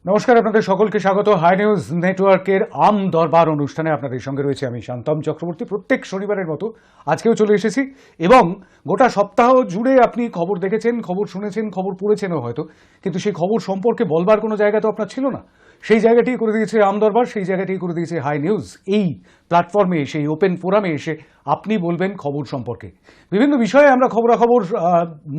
নমস্কার, আপনাদের সকলকে স্বাগত হাই নিউজ নেটওয়ার্কের আম দরবার অনুষ্ঠানে। আপনাদের সঙ্গে রয়েছে আমি শান্তম চক্রবর্তী। প্রত্যেক শনিবারের মতো আজকেও চলে এসেছি এবং গোটা সপ্তাহ জুড়ে আপনি খবর দেখেছেন, খবর শুনেছেন, খবর পড়েছেনও হয়তো, কিন্তু সেই খবর সম্পর্কে বলবার কোনো জায়গা তো আপনার ছিল না। সেই জায়গাটি করে দিয়েছে আম দরবার, সেই জায়গাটি করে দিয়েছে হাই নিউজ। এই প্ল্যাটফর্মে এসে, এই ওপেন ফোরামে এসে আপনি বলবেন খবর সম্পর্কে। বিভিন্ন বিষয়ে আমরা খবরাখবর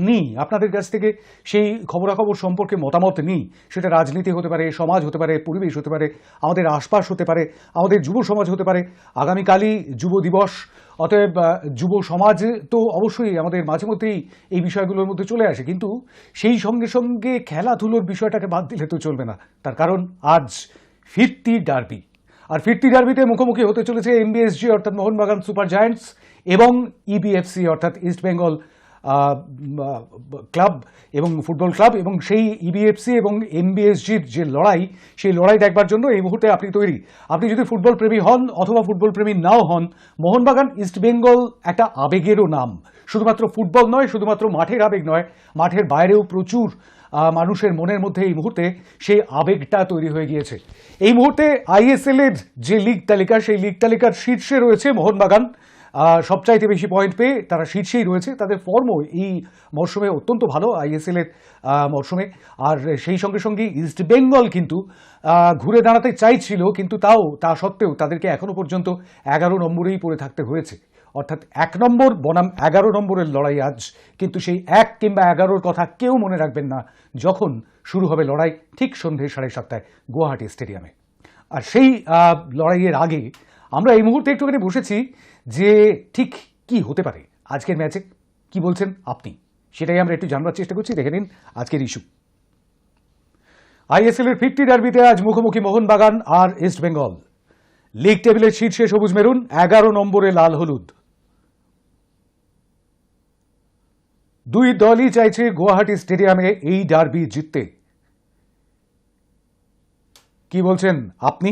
নিই আপনাদের কাছ থেকে, সেই খবরাখবর সম্পর্কে মতামত নিই। সেটা রাজনীতি হতে পারে, সমাজ হতে পারে, পরিবেশ হতে পারে, আমাদের আশপাশ হতে পারে, আমাদের যুব সমাজ হতে পারে। আগামীকালই যুব দিবস, অতএব যুব সমাজ তো অবশ্যই আমাদের মাঝে মধ্যেই এই বিষয়গুলোর মধ্যে চলে আসে, কিন্তু সেই সঙ্গে সঙ্গে খেলাধুলোর বিষয়টাকে বাদ দিলে তো চলবে না। তার কারণ আজ ফিরতি ডার্বি, আর ফিরতি ডার্বিতে মুখোমুখি হতে চলেছে এমবিএসজি অর্থাৎ মোহনবাগান সুপার জায়ান্টস এবং ইবিএফসি অর্থাৎ ইস্ট বেঙ্গল ক্লাব এবং ফুটবল ক্লাব। এবং সেই ইবিএফসি এবং এমবিএসজির যে লড়াই, সেই লড়াই দেখবার জন্য এই মুহূর্তে আপনি তৈরি। আপনি যদি ফুটবল প্রেমী হন অথবা ফুটবল প্রেমী নাও হন, মোহনবাগান ইস্ট বেঙ্গল একটা আবেগেরও নাম। শুধুমাত্র ফুটবল নয়, শুধুমাত্র মাঠের আবেগ নয়, মাঠের বাইরেও প্রচুর মানুষের মনের মধ্যে এই মুহূর্তে সেই আবেগটা তৈরি হয়ে গিয়েছে। এই মুহূর্তে আইএসএল এর যে লিগ তালিকা, সেই লিগ তালিকার শীর্ষে রয়েছে মোহনবাগান। সবচাইতে বেশি পয়েন্ট পেয়ে তারা শীর্ষেই রয়েছে। তাদের ফর্মও এই মরশুমে অত্যন্ত ভালো আইএসএল এর মরশুমে। আর সেই সঙ্গে সঙ্গে ইস্ট বেঙ্গল কিন্তু ঘুরে দাঁড়াতে চাইছিল, কিন্তু তা সত্ত্বেও তাদেরকে এখনো পর্যন্ত 11 নম্বরেই পড়ে থাকতে হয়েছে। অর্থাৎ 1 নম্বর বনাম 11 নম্বরের লড়াই আজ। কিন্তু সেই 1 কিংবা 11-র কথা কেউ মনে রাখবেন না যখন শুরু হবে লড়াই ঠিক সন্ধ্যে 7:30টায় গুয়াহাটি স্টেডিয়ামে। আর সেই লড়াইয়ের আগে আমরা এই মুহূর্তে একটুখানি বসেছি যে ঠিক কি হতে পারে আজকের ম্যাচে। কি বলছেন আপনি, সেটাই আমরা একটু জানবার চেষ্টা করছি। দেখে নিন আজকের ইস্যু। আইএসএল এর ফিরতি ডার্বিতে আজ মুখোমুখি মোহনবাগান আর ইস্ট বেঙ্গল। লিগ টেবিলের শীর্ষে সবুজ মেরুন, 11 নম্বরে লাল হলুদ। দুই দলই চাইছে গুয়াহাটি স্টেডিয়ামে এই ডার্বি জিততে। কি বলছেন আপনি?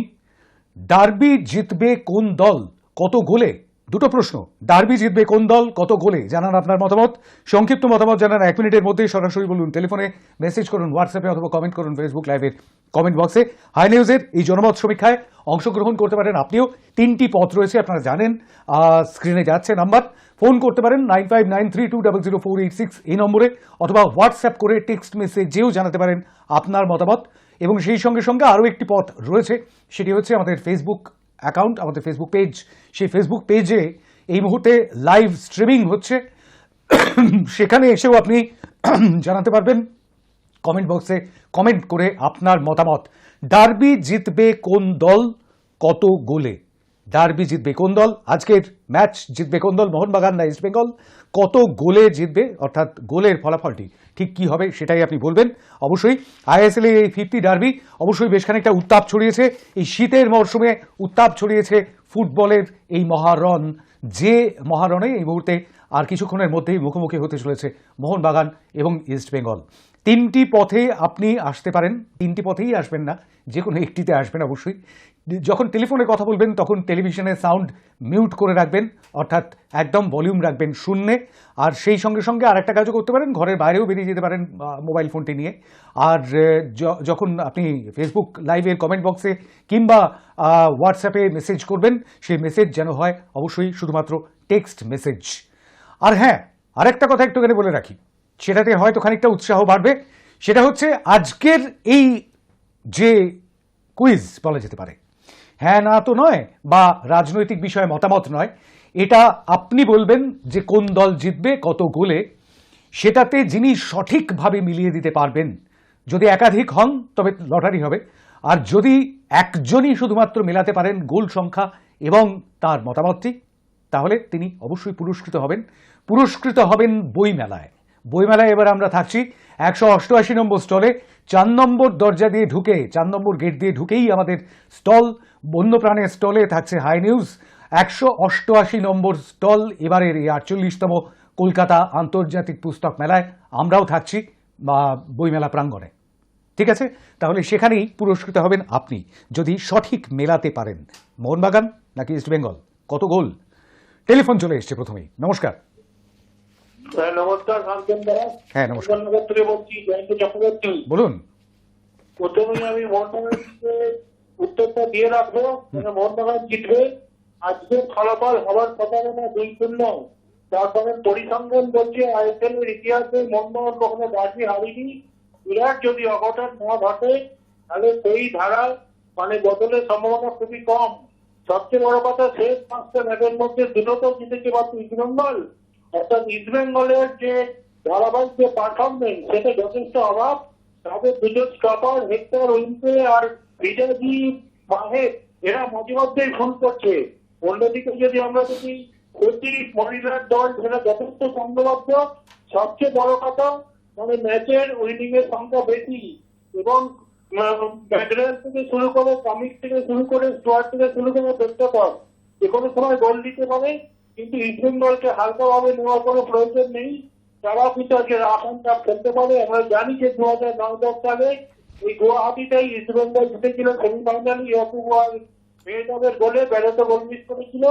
ডার্বি জিতবে কোন দল, কত গোলে? দুটো প্রশ্ন। ডার্বি জিতবে কোন দল, কত গোলে? জানান আপনার মতামত। সংক্ষিপ্ত মতামত জানান 1 মিনিটের মধ্যেই। সরাসরি বলুন, টেলিফোনে মেসেজ করুন, হোয়াটসঅ্যাপে অথবা কমেন্ট করুন ফেসবুক লাইভের কমেন্ট বক্সে। হাই নিউজের এই জনমত সমীক্ষায় অংশগ্রহণ করতে পারেন আপনিও। 3টি পথ রয়েছে, আপনারা জানেন। স্ক্রিনে যাচ্ছে নাম্বার, ফোন করতে পারেন 9593200486 এই নম্বরে, অথবা হোয়াটসঅ্যাপ করে টেক্সট মেসেজেও জানাতে পারেন আপনার মতামত। এবং সেই সঙ্গে সঙ্গে আরও একটি পথ রয়েছে, সেটি হচ্ছে আমাদের ফেসবুক অ্যাকাউন্ট, আমাদের ফেসবুক পেজ। সেই ফেসবুক পেজে এই মুহূর্তে লাইভ স্ট্রিমিং হচ্ছে, সেখানে এসেও আপনি জানাতে পারবেন কমেন্ট বক্সে কমেন্ট করে আপনার মতামত। ডার্বি জিতবে কোন দল, কত গোলে? ডার্বি জিতবে কোন দল, আজকের ম্যাচ জিতবে কোন দল, মোহনবাগান না ইস্ট বেঙ্গল? কত গোলে জিতবে, অর্থাৎ গোলের ফলাফলটি ঠিক কি হবে সেটাই আপনি বলবেন। অবশ্যই আইএসএল এই ফিরতি ডার্বি অবশ্যই বেশ খানিকটা উত্তাপ ছড়িয়েছে। এই শীতের মরশুমে উত্তাপ ছড়িয়েছে ফুটবলের এই মহারণ, যে মহারণে এই মুহূর্তে আর কিছুক্ষণের মধ্যেই মুখোমুখি হতে চলেছে মোহনবাগান এবং ইস্ট বেঙ্গল। 3টি পথে আপনি আসতে পারেন, 3টি পথেই আসবেন না, যে কোনো একটিতে আসবেন অবশ্যই। যখন টেলিফোনে কথা বলবেন তখন টেলিভিশনের সাউন্ড মিউট করে রাখবেন, অর্থাৎ একদম ভলিউম রাখবেন শূন্যে। আর সেই সঙ্গে সঙ্গে আরেকটা কাজও করতে পারেন, ঘরের বাইরেও বেরিয়ে যেতে পারেন মোবাইল ফোনটি নিয়ে। আর যখন আপনি ফেসবুক লাইভের কমেন্ট বক্সে কিংবা হোয়াটসঅ্যাপে মেসেজ করবেন, সেই মেসেজ যেন হয় অবশ্যই শুধুমাত্র টেক্সট মেসেজ। আর হ্যাঁ, আরেকটা কথা একটুখানি বলে রাখি, সেটাতে হয়তো খানিকটা উৎসাহ বাড়বে। সেটা হচ্ছে আজকের এই যে কুইজ বলা যেতে পারে, হ্যাঁ না তো নয়, বা রাজনৈতিক বিষয়ে মতামত নয়, এটা আপনি বলবেন যে কোন দল জিতবে কত গোলে। সেটাতে যিনি সঠিকভাবে মিলিয়ে দিতে পারবেন, যদি একাধিক হন তবে লটারি হবে, আর যদি একজনই শুধুমাত্র মেলাতে পারেন গোল সংখ্যা এবং তার মতামতটি, তাহলে তিনি অবশ্যই পুরস্কৃত হবেন। পুরস্কৃত হবেন বইমেলায়। বইমেলায় এবার আমরা থাকছি 188 নম্বর স্টলে। 4 নম্বর দরজা দিয়ে ঢুকে, 4 নম্বর গেট দিয়ে ঢুকেই আমাদের স্টল। বন্যপ্রাণের স্টলে থাকছে হাই নিউজ। 188 নম্বর স্টল এবারের এই 48তম কলকাতা আন্তর্জাতিক পুস্তক মেলায় আমরাও থাকছি, বা বইমেলা প্রাঙ্গণে। ঠিক আছে, তাহলে সেখানেই পুরস্কৃত হবেন আপনি যদি সঠিক মেলাতে পারেন। মোহনবাগান নাকি ইস্ট বেঙ্গল, কত গোল? টেলিফোন চলে এসছে প্রথমেই। নমস্কার। নমস্কার, হ্যাঁ নমস্কার, বলছি জয়ন্ত চক্রবর্তী। বলুন। প্রথমেই আমি মোহনবাগানকে উত্তরটা দিয়ে রাখবো, মোহনবাগান জিতবে। আজকে ফলাফল হওয়ার কথা না 2-0। তারপরে পরিসংখ্যান বলছে আইএসএল এর ইতিহাসে মোহনবাগান কখনো ডার্বি হারিনি। বিরাট যদি অঘটন না ঘটে তাহলে সেই ধারায় বদলের সম্ভাবনা খুবই কম। সবচেয়ে বড় কথা, শেষ 5টা ম্যাচের মধ্যে দুটোতেও জিতেছে মাত্র ইস্টবেঙ্গল। অর্থাৎ ইস্টবেঙ্গলের যে ধারাবাহিক যে পারফরমেন্স সেটা যথেষ্ট অভাব। তাদের দুজন স্টপার হেক্টর উইম্পে আর রিজাজি মাহেব এরা মাঝে মধ্যেই ভুল করছে। অন্যদিকে যদি আমরা দেখি মহিলার দল সেটা যথেষ্ট সংঘবদ্ধ। সবচেয়ে বড় কথা ম্যাচের উইনিং এর সংখ্যা বেশি এবং ব্যাটারিয়াল থেকে শুরু করে কমিক থেকে শুরু করে স্টোয়ার থেকে শুরু করে ব্যক্তিগত যে কোনো সময় গোল দিতে পারে। কিন্তু ইস্টবেঙ্গলকে হালকাভাবে নেওয়ার কোনো প্রয়োজন নেই। তারাও কিন্তু আজকে আসাম কাপ খেলতে পারে। আমরা জানি যে 2009-10 সালে এই গুয়াহাটিতেই ইস্টবেঙ্গল জিতেছিল সেমিফাইনাল মেহতাবের গোলে, ব্যারেতো গোল মিস করেছিল।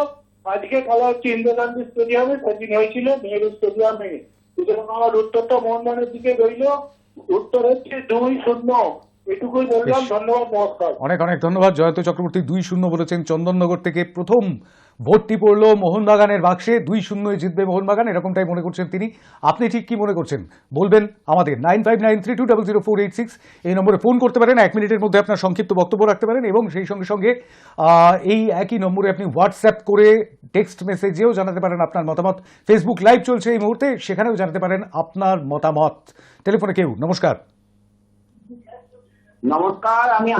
আজকে খেলা হচ্ছে ইন্দিরা গান্ধী স্টেডিয়ামে, সেদিন হয়েছিল নেহেরু স্টেডিয়ামে। সুতরাং আমার উত্তরটা মোহনবাগানের দিকে রইল। উত্তর হচ্ছে 2-0। এটুকুই বললাম, ধন্যবাদ, নমস্কার। অনেক অনেক ধন্যবাদ। জয়ন্ত চক্রবর্তী 2-0 বলেছেন। চন্দননগর থেকে প্রথম ভোটটি পড়লো মোহনবাগানের বাক্সে। 2-0 জিতবে মোহনবাগান, এরকমটাই মনে করছেন তিনি। আপনি ঠিক কি মনে করছেন বলবেন আমাদের 9593200486 এই নম্বরে ফোন করতে পারেন। 1 মিনিটের মধ্যে আপনার সংক্ষিপ্ত বক্তব্য রাখতে পারেন এবং সেই সঙ্গে সঙ্গে এই একই নম্বরে আপনি হোয়াটসঅ্যাপ করে টেক্সট মেসেজেও জানাতে পারেন আপনার মতামত। ফেসবুক লাইভ চলছে এই মুহূর্তে, সেখানেও জানাতে পারেন আপনার মতামত। টেলিফোনে কেউ, নমস্কার। নমস্কার, আমি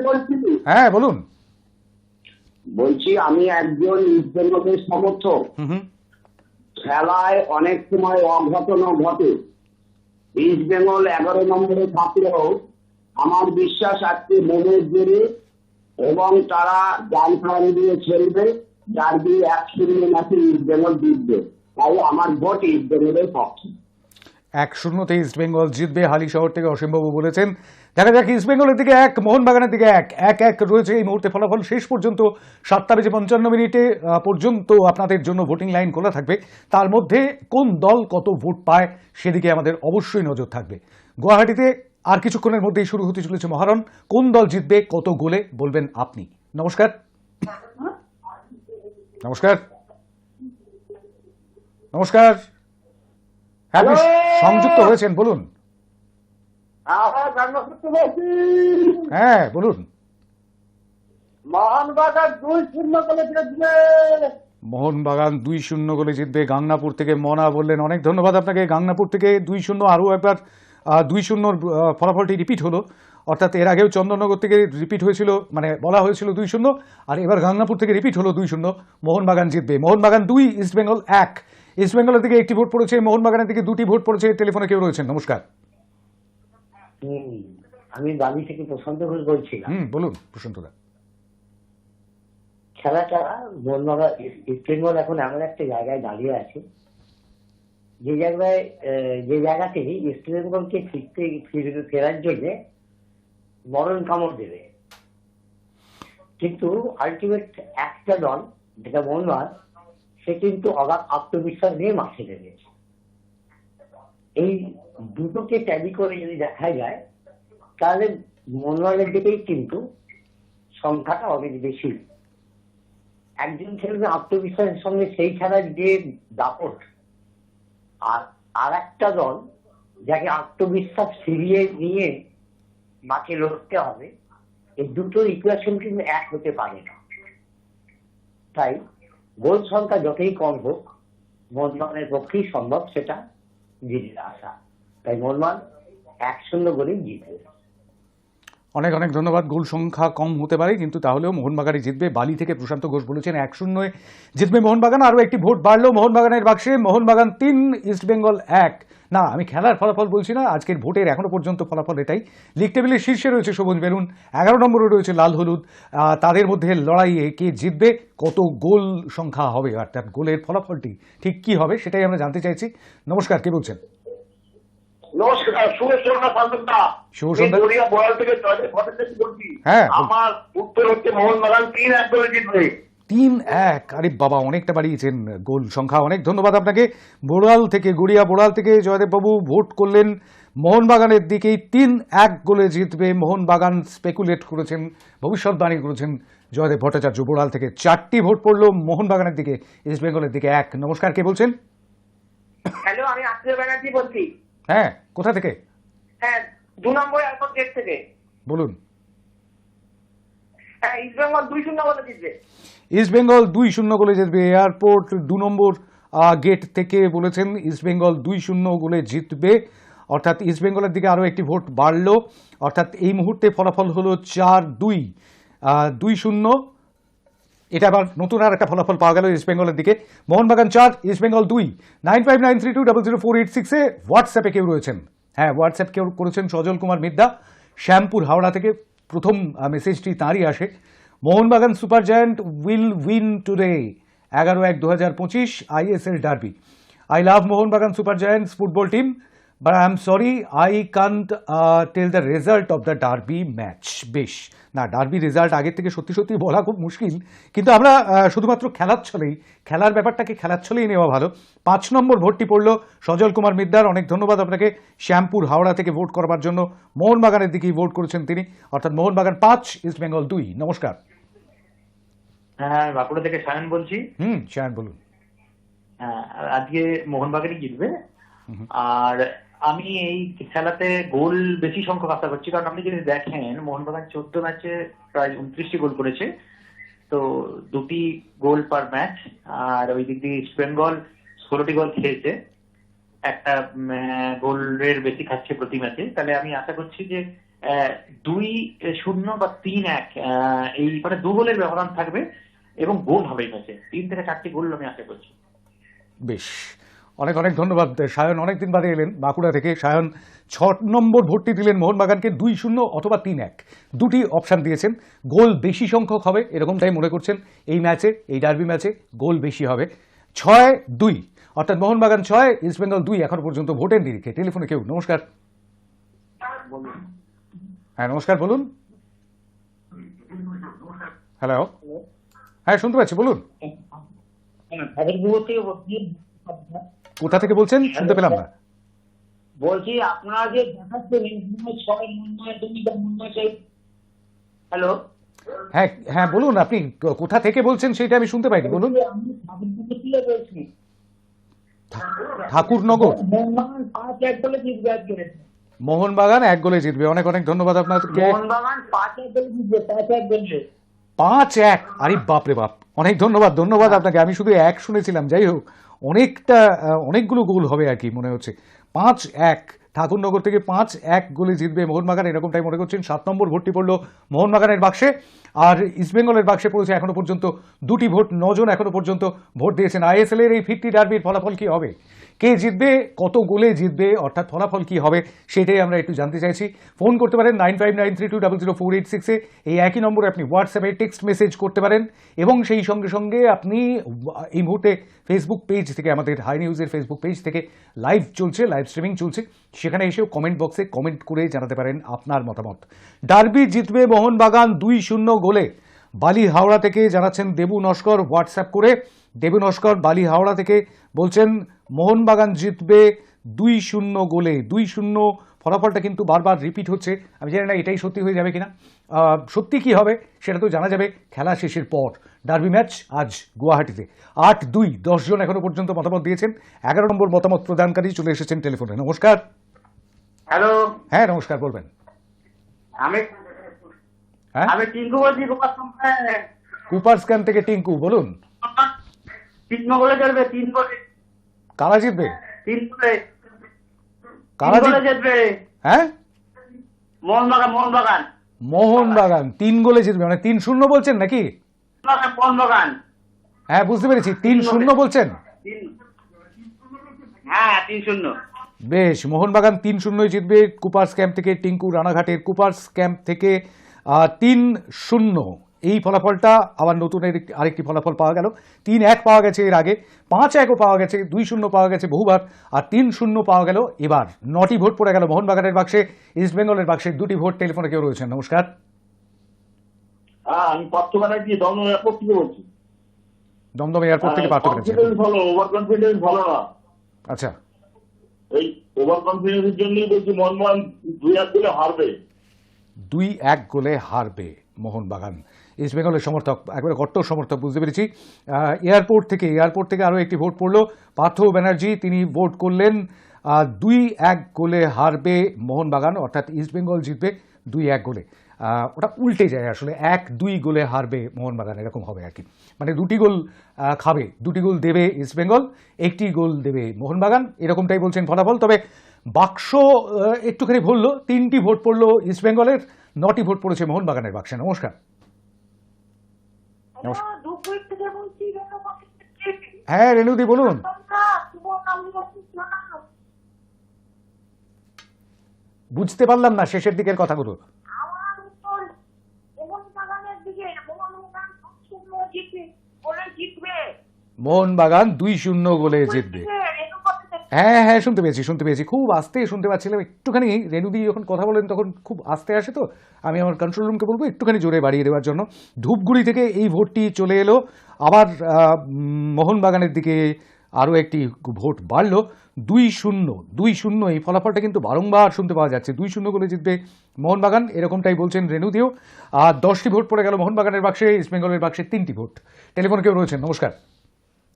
বলছি। হ্যাঁ বলুন। বলছি আমি একজন ইস্টবেঙ্গলের সমর্থক। খেলায় অনেক সময় অঘটন ঘটে। ইস্টবেঙ্গল 11 নম্বরে থাকলেও আমার বিশ্বাস আজকে মনের জোরে এবং তারা ডান ফান দিয়ে খেলবে। ডার্বি 1-0 ম্যাচে ইস্টবেঙ্গল জিতবে। তাই আমার ভোট ইস্টবেঙ্গলের পক্ষে। 1-0 ইস্টবেঙ্গল জিতবে, হালিশহর থেকে অসীমবাবু বলেছেন। দেখা যাক, ইস্টবেঙ্গলের দিকে 1, মোহনবাগানের দিকে 1 রয়েছে এই মুহূর্তে ফলাফল। শেষ পর্যন্ত 7:55 পর্যন্ত আপনাদের জন্য ভোটিং লাইন খোলা থাকবে। তার মধ্যে কোন দল কত ভোট পায় সেদিকে আমাদের অবশ্যই নজর থাকবে। গুয়াহাটিতে আর কিছুক্ষণের মধ্যেই শুরু হতে চলেছে মহারণ। কোন দল জিতবে কত গোলে বলবেন আপনি। নমস্কার। নমস্কার। নমস্কার। হ্যাঁ, আপনি সংযুক্ত হয়েছেন, বলুন। হ্যাঁ বলুন। মোহনবাগান 2-0 গোলে জিতবে। মোহনবাগান 2-0 গোলে জিতবে। গাংনাপুর থেকে মনা বললেন, অনেক ধন্যবাদ আপনাকে। গাংনাপুর থেকে 2-0, আরও একবার 2-0 ফলাফলটি রিপিট হলো। অর্থাৎ এর আগেও চন্দননগর থেকে রিপিট হয়েছিল, মানে বলা হয়েছিল 2-0, আর এবার গাংনাপুর থেকে রিপিট হলো 2-0। মোহনবাগান জিতবে। মোহনবাগান 2, ইস্টবেঙ্গল 1। ইস্টবেঙ্গলের দিকে 1টি ভোট পড়েছে, মোহনবাগানের দিকে 2টি ভোট পড়েছে। টেলিফোনে কেউ রয়েছেন, নমস্কার। আমি বালি থেকে প্রশান্ত ঘোষ বলছিলাম। বলুন প্রশান্ত দা। খেলাটা মোহনবাগান ইস্টবেঙ্গল এখন এমন একটা জায়গায় দাঁড়িয়ে আছে যে জায়গা থেকে ইস্টবেঙ্গলকে ফেরার জন্য মরণ কামড় দেবে। কিন্তু আলটিমেট একটা দল যেটা মোহনবাগান, সে কিন্তু অগাধ আত্মবিশ্বাস নিয়ে মাঠে নেমেছে। এই দুটোকে ট্যালি করে যদি দেখা যায় তাহলে মোহনবাগানের দিকেই কিন্তু সংখ্যাটা অনেক বেশি। একজন খেলবে আত্মবিশ্বাসের সঙ্গে সেই খেলার যে দাপট, আর একটা দল যাকে আত্মবিশ্বাস ফিরিয়ে নিয়ে মাঠে লড়তে হবে, এই দুটো ইকুয়েশন কিন্তু এক হতে পারে না। তাই গোল সংখ্যা যতই কম হোক মোহনবাগানের পক্ষেই সম্ভব সেটা জিতে আসা। তাই মোহনবাগান 1-0 গোলেই জিতবে। অনেক অনেক ধন্যবাদ। গোল সংখ্যা কম হতে পারে, কিন্তু তাহলেও মোহনবাগানই জিতবে। বালি থেকে প্রশান্ত ঘোষ বলেছেন 1-0 জিতবে মোহনবাগান। আরও একটি ভোট বাড়লো মোহনবাগানের বাক্সে। মোহনবাগান 3, ইস্টবেঙ্গল 1। না, আমি খেলার ফলাফল বলছি না, আজকের ভোটের এখনো পর্যন্ত ফলাফল এটাই। লিগ টেবিলের শীর্ষে রয়েছে সবুজ বেলুন, 11 নম্বরে রয়েছে লাল হলুদ। তাদের মধ্যে লড়াইয়ে কে জিতবে, কত গোল সংখ্যা হবে, অর্থাৎ গোলের ফলাফলটি ঠিক কি হবে সেটাই আমরা জানতে চাইছি। নমস্কার, কে বলছেন? নমস্কার, শুভ সন্ধ্যা পান্তদা। শুভ সন্ধ্যা। গড়িয়া বড়াল থেকে জয়দেব ভট্টাচার্য বলছি। হ্যাঁ, আমার উত্তর হচ্ছে মোহনবাগান 3-1 গোলে জিতবে। 3-1। আরে বাবা, অনেকটা বাড়িয়েছেন গোল সংখ্যা। অনেক ধন্যবাদ আপনাকে। বোড়াল থেকে, গড়িয়া বোড়াল থেকে জয়দেব বাবু ভোট করলেন মোহনবাগানের দিকেই 3-1 গোলে জিতবে মোহনবাগান স্পেকুলেট করেছেন, ভবিষ্যৎবাণী করেছেন জয়দেব ভট্টাচার্য বোড়াল থেকে। 4টি ভোট পড়ল মোহনবাগানের দিকে, ইস্ট বেঙ্গলের দিকে 1। নমস্কার, কে বলছেন? হ্যালো, আমি আত্মীয় ব্যানার্জি বলছি। হ্যাঁ, কোথা থেকে? হ্যাঁ, 2 নম্বর এয়ারপোর্ট গেট থেকে। বলুন। হ্যাঁ, ইস্টবেঙ্গল 2-0 বলে জিতবে। ইস্ট বেঙ্গল 2-0 গোলে জিতবে। এয়ারপোর্ট 2 নম্বর গেট থেকে বলেছেন ইস্ট বেঙ্গল 2-0 গোলে জিতবে, অর্থাৎ ইস্ট বেঙ্গলের দিকে আরও একটি ভোট বাড়লো, অর্থাৎ এই মুহূর্তে ফলাফল হলো 4-2, 2-0। এটা আবার নতুন আর একটা ফলাফল পাওয়া গেল ইস্ট বেঙ্গলের দিকে। মোহনবাগান 4, ইস্ট বেঙ্গল 2। 9593200486 হোয়াটসঅ্যাপে কেউ রয়েছেন? হ্যাঁ, হোয়াটসঅ্যাপ কেউ করেছেন সজল কুমার মিদ্দা, শ্যামপুর হাওড়া থেকে। প্রথম মেসেজটি তাঁরই আসে। Mohun Bagan super giant will win today, 11-1-2025 ISL derby. I love Mohanbagan Super Giants football team, but I'm sorry I can't tell the result of the derby match. বেশ, না ডার্বি রেজাল্ট আগের থেকে সত্যি সত্যি বলা খুব মুশকিল, কিন্তু আমরা শুধুমাত্র খেলার ব্যাপারটাকে খেলার ছলেই নেওয়া ভালো। 5 নম্বর ভোটটি পড়ল সজল কুমার মিদ্দার। অনেক ধন্যবাদ আপনাকে শ্যামপুর হাওড়া থেকে ভোট করবার জন্য। মোহনবাগানের দিকেই ভোট করেছেন তিনি, অর্থাৎ মোহনবাগান 5, ইস্ট বেঙ্গল 2। নমস্কার। হ্যাঁ, বাঁকুড়া থেকে সায়ন বলছি। শায়ন বলুন। আজকে মোহনবাগানই জিতবে। আর আমি এই খেলাতে গোল বেশি সংখ্যক আশা করছি, কারণ আপনি যদি দেখেন মোহনবাগান 14 ম্যাচে প্রায় 29টি গোল করেছে, তো 2টি গোল পার ম্যাচ। আর ওই দিক দিয়ে ইস্ট বেঙ্গল 16টি গোল খেয়েছে, একটা গোলের বেশি খাচ্ছে প্রতি ম্যাচে। তাহলে আমি আশা করছি যে 2-0 বা 3-1 এই মানে 2 গোলের ব্যবধান থাকবে এবং গোল হবে এই ম্যাচে। 3 থেকে 4টি গোল আমি আশা করছি। বেশ, অনেক অনেক ধন্যবাদ সায়ন, অনেকদিন বাদে এলেন বাঁকুড়া থেকে। সায়ন 6 নম্বর ভোটটি দিলেন মোহনবাগানকে, 2-0 অথবা 3-1, দুটি অপশান দিয়েছেন। গোল বেশি সংখ্যক হবে এরকমটাই মনে করছেন এই ম্যাচে, এই ডার্বি ম্যাচে গোল বেশি হবে। 6-2, অর্থাৎ মোহনবাগান 6, ইস্ট বেঙ্গল 2 এখন পর্যন্ত ভোটের নিরিখে। টেলিফোনে কেউ? নমস্কার। হ্যাঁ নমস্কার, বলুন। হ্যালো, হ্যাঁ শুনতে পাচ্ছি, বলুন। কোথা থেকে বলছেন? শুনতে পেলাম না। বলছি আপনারা যে দেখাচ্ছেন হ্যালো, হ্যাঁ হ্যাঁ বলুন, আপনি কোথা থেকে বলছেন সেটা আমি শুনতে পাইনি, বলুন। ঠাকুরনগর। মোহনবাগান 1 গোলে জিতবে। অনেক অনেক ধন্যবাদ আপনাকে। মোহনবাগান 5-1 গোলে জিতবে, 5-1 গোলে। 5-1, আরে বাপরে বাপ, অনেক ধন্যবাদ আপনাকে। আমি শুধু 1 শুনেছিলাম, যাই হোক অনেকগুলো গোল হবে আর কি মনে হচ্ছে। 5-1 ঠাকুরনগর থেকে 5-1 গোলে জিতবে মোহনবাগান, এরকমটাই মনে করছেন। 7 নম্বর ভোটটি পড়লো মোহনবাগানের বাক্সে, আর ইস্টবেঙ্গলের বাক্সে পড়েছে এখনো পর্যন্ত 2টি ভোট। 9 জন এখনো পর্যন্ত ভোট দিয়েছেন। ISL এর এই 50 ডার্বির ফলাফল কি হবে, কে জিতবে, কত গোলে জিতবে, অর্থাৎ ফলাফল কি হবে সেটাই আমরা একটু জানতে চাইছি। ফোন করতে পারেন 9593200486-এ, এই একই নম্বরে আপনি হোয়াটসঅ্যাপে টেক্সট মেসেজ করতে পারেন, এবং সেই সঙ্গে সঙ্গে আপনি এই মুহূর্তে ফেসবুক পেজ থেকে, আমাদের হাই নিউজের ফেসবুক পেজ থেকে লাইভ চলছে, লাইভ স্ট্রিমিং চলছে, সেখানে এসেও কমেন্ট বক্সে কমেন্ট করে জানাতে পারেন আপনার মতামত। ডার্বি জিতবে মোহনবাগান 2-0 গোলে। বালি হাওড়া থেকে জানাচ্ছেন দেবু নস্কর হোয়াটসঅ্যাপ করে। দেবু নস্কর বালি হাওড়া থেকে বলছেন মোহনবাগান জিতবে 2-0 গোলে। 2-0 ফলাফলটা কিন্তু বারবার রিপিট হচ্ছে, আমি জানি না এটাই সত্যি হয়ে যাবে কিনা। সত্যি কি হবে সেটা তো জানা যাবে খেলা শেষের পর। ডার্বি ম্যাচ আজ গুয়াহাটিতে। 8-2, 10 জন এখনো পর্যন্ত মতামত দিয়েছেন। 11 নম্বর মতামত প্রদানকারী চলে এসেছেন টেলিফোনে। নমস্কার। হ্যালো, হ্যাঁ নমস্কার, বলবেন। হ্যাঁ, আমি টিঙ্কু বলছি। কুপার স্ক্যান থেকে টিঙ্কু, বলুন। 3 গোলে চলবে, 3 গোলে। কারা জিতবে? 3 গোলে। কারা জিতবে? হ্যাঁ, মোহনবাগান। মোহনবাগান 3 গোলে জিতবে, মানে 3-0 বলছেন নাকি? মোহনবাগান। হ্যাঁ বুঝতে পেরেছি, 3-0 বলছেন। হ্যাঁ 3-0। বেশ, মোহনবাগান 3-0 জিতবে কুপার্স ক্যাম্প থেকে। টিঙ্কু রানাঘাটের কুপার্স ক্যাম্প থেকে 3-0 এই ফলাফলটা। আবার নতুন আরেকটি ফলাফল পাওয়া গেল। 3-1 পাওয়া গেছে এর আগে, 5-1ও পাওয়া গেছে, 2-0 পাওয়া গেছে বহুবার, আর 3-0 পাওয়া গেল এবার। 9টি ভোট পড়ে গেল মোহনবাগানের বাক্সে, ইস্ট বেঙ্গলের বাক্সে 2টি ভোট। টেলিফোনে কেউ রয়েছেন? নমস্কার। আমি পার্থ ব্যানার্জি দমদম এয়ারপোর্ট থেকে বলছি। দমদম এয়ারপোর্ট থেকে পার্থ ব্যানার্জি। ভালো, ওভার কনফিডেন্স ভালো না। আচ্ছা, এই ওভার কনফিডেন্সের জন্যই বলছি মোহনবাগান 2-1 গোলে হারবে। 2-1 গোলে হারবে মোহনবাগান। ইস্ট বেঙ্গলের সমর্থক, একবারে কট্টর সমর্থক, বুঝতে পেরেছি। এয়ারপোর্ট থেকে আরও একটি ভোট পড়লো। পার্থ ব্যানার্জি, তিনি ভোট করলেন 2-1 গোলে হারবে মোহনবাগান, অর্থাৎ ইস্ট বেঙ্গল জিতবে 2-1 গোলে। ওটা উল্টে যায় আসলে, 1-2 গোলে হারবে মোহনবাগান, এরকম হবে আর কি। মানে 2টি গোল খাবে, 2টি গোল দেবে ইস্ট বেঙ্গল, 1টি গোল দেবে মোহনবাগান, এরকমটাই বলছেন ফলাফল। তবে বাক্স একটুখানি ভুললো, 3টি ভোট পড়লো ইস্ট বেঙ্গলের, 9টি ভোট পড়েছে মোহনবাগানের বাক্সে। নমস্কার। হ্যাঁ রেণুদি বলুন। বুঝতে পারলাম না শেষের দিকের কথাগুলো। মোহনবাগান 2-0 গোলে জিতবে। হ্যাঁ শুনতে পেয়েছি, খুব আস্তে শুনতে পাচ্ছিলাম একটুখানি। রেণুদি যখন কথা বলেন তখন খুব আস্তে আসে, তো আমি আমার কন্ট্রোল রুমকে বলবো একটুখানি জোরে বাড়িয়ে দেওয়ার জন্য। ধূপগুড়ি থেকে এই ভোটটি চলে এলো, আবার মোহনবাগানের দিকে আরও একটি ভোট বাড়লো। 2-0 এই ফলাফলটা কিন্তু বারংবার শুনতে পাওয়া যাচ্ছে। 2-0 গোলে জিতবে মোহনবাগান, এরকমটাই বলছেন রেণুদিও। আর 10টি ভোট পড়ে গেল মোহনবাগানের বাক্সে, ইস্টবেঙ্গলের বাক্সে 3টি ভোট। টেলিফোনে কেউ রয়েছেন? নমস্কার।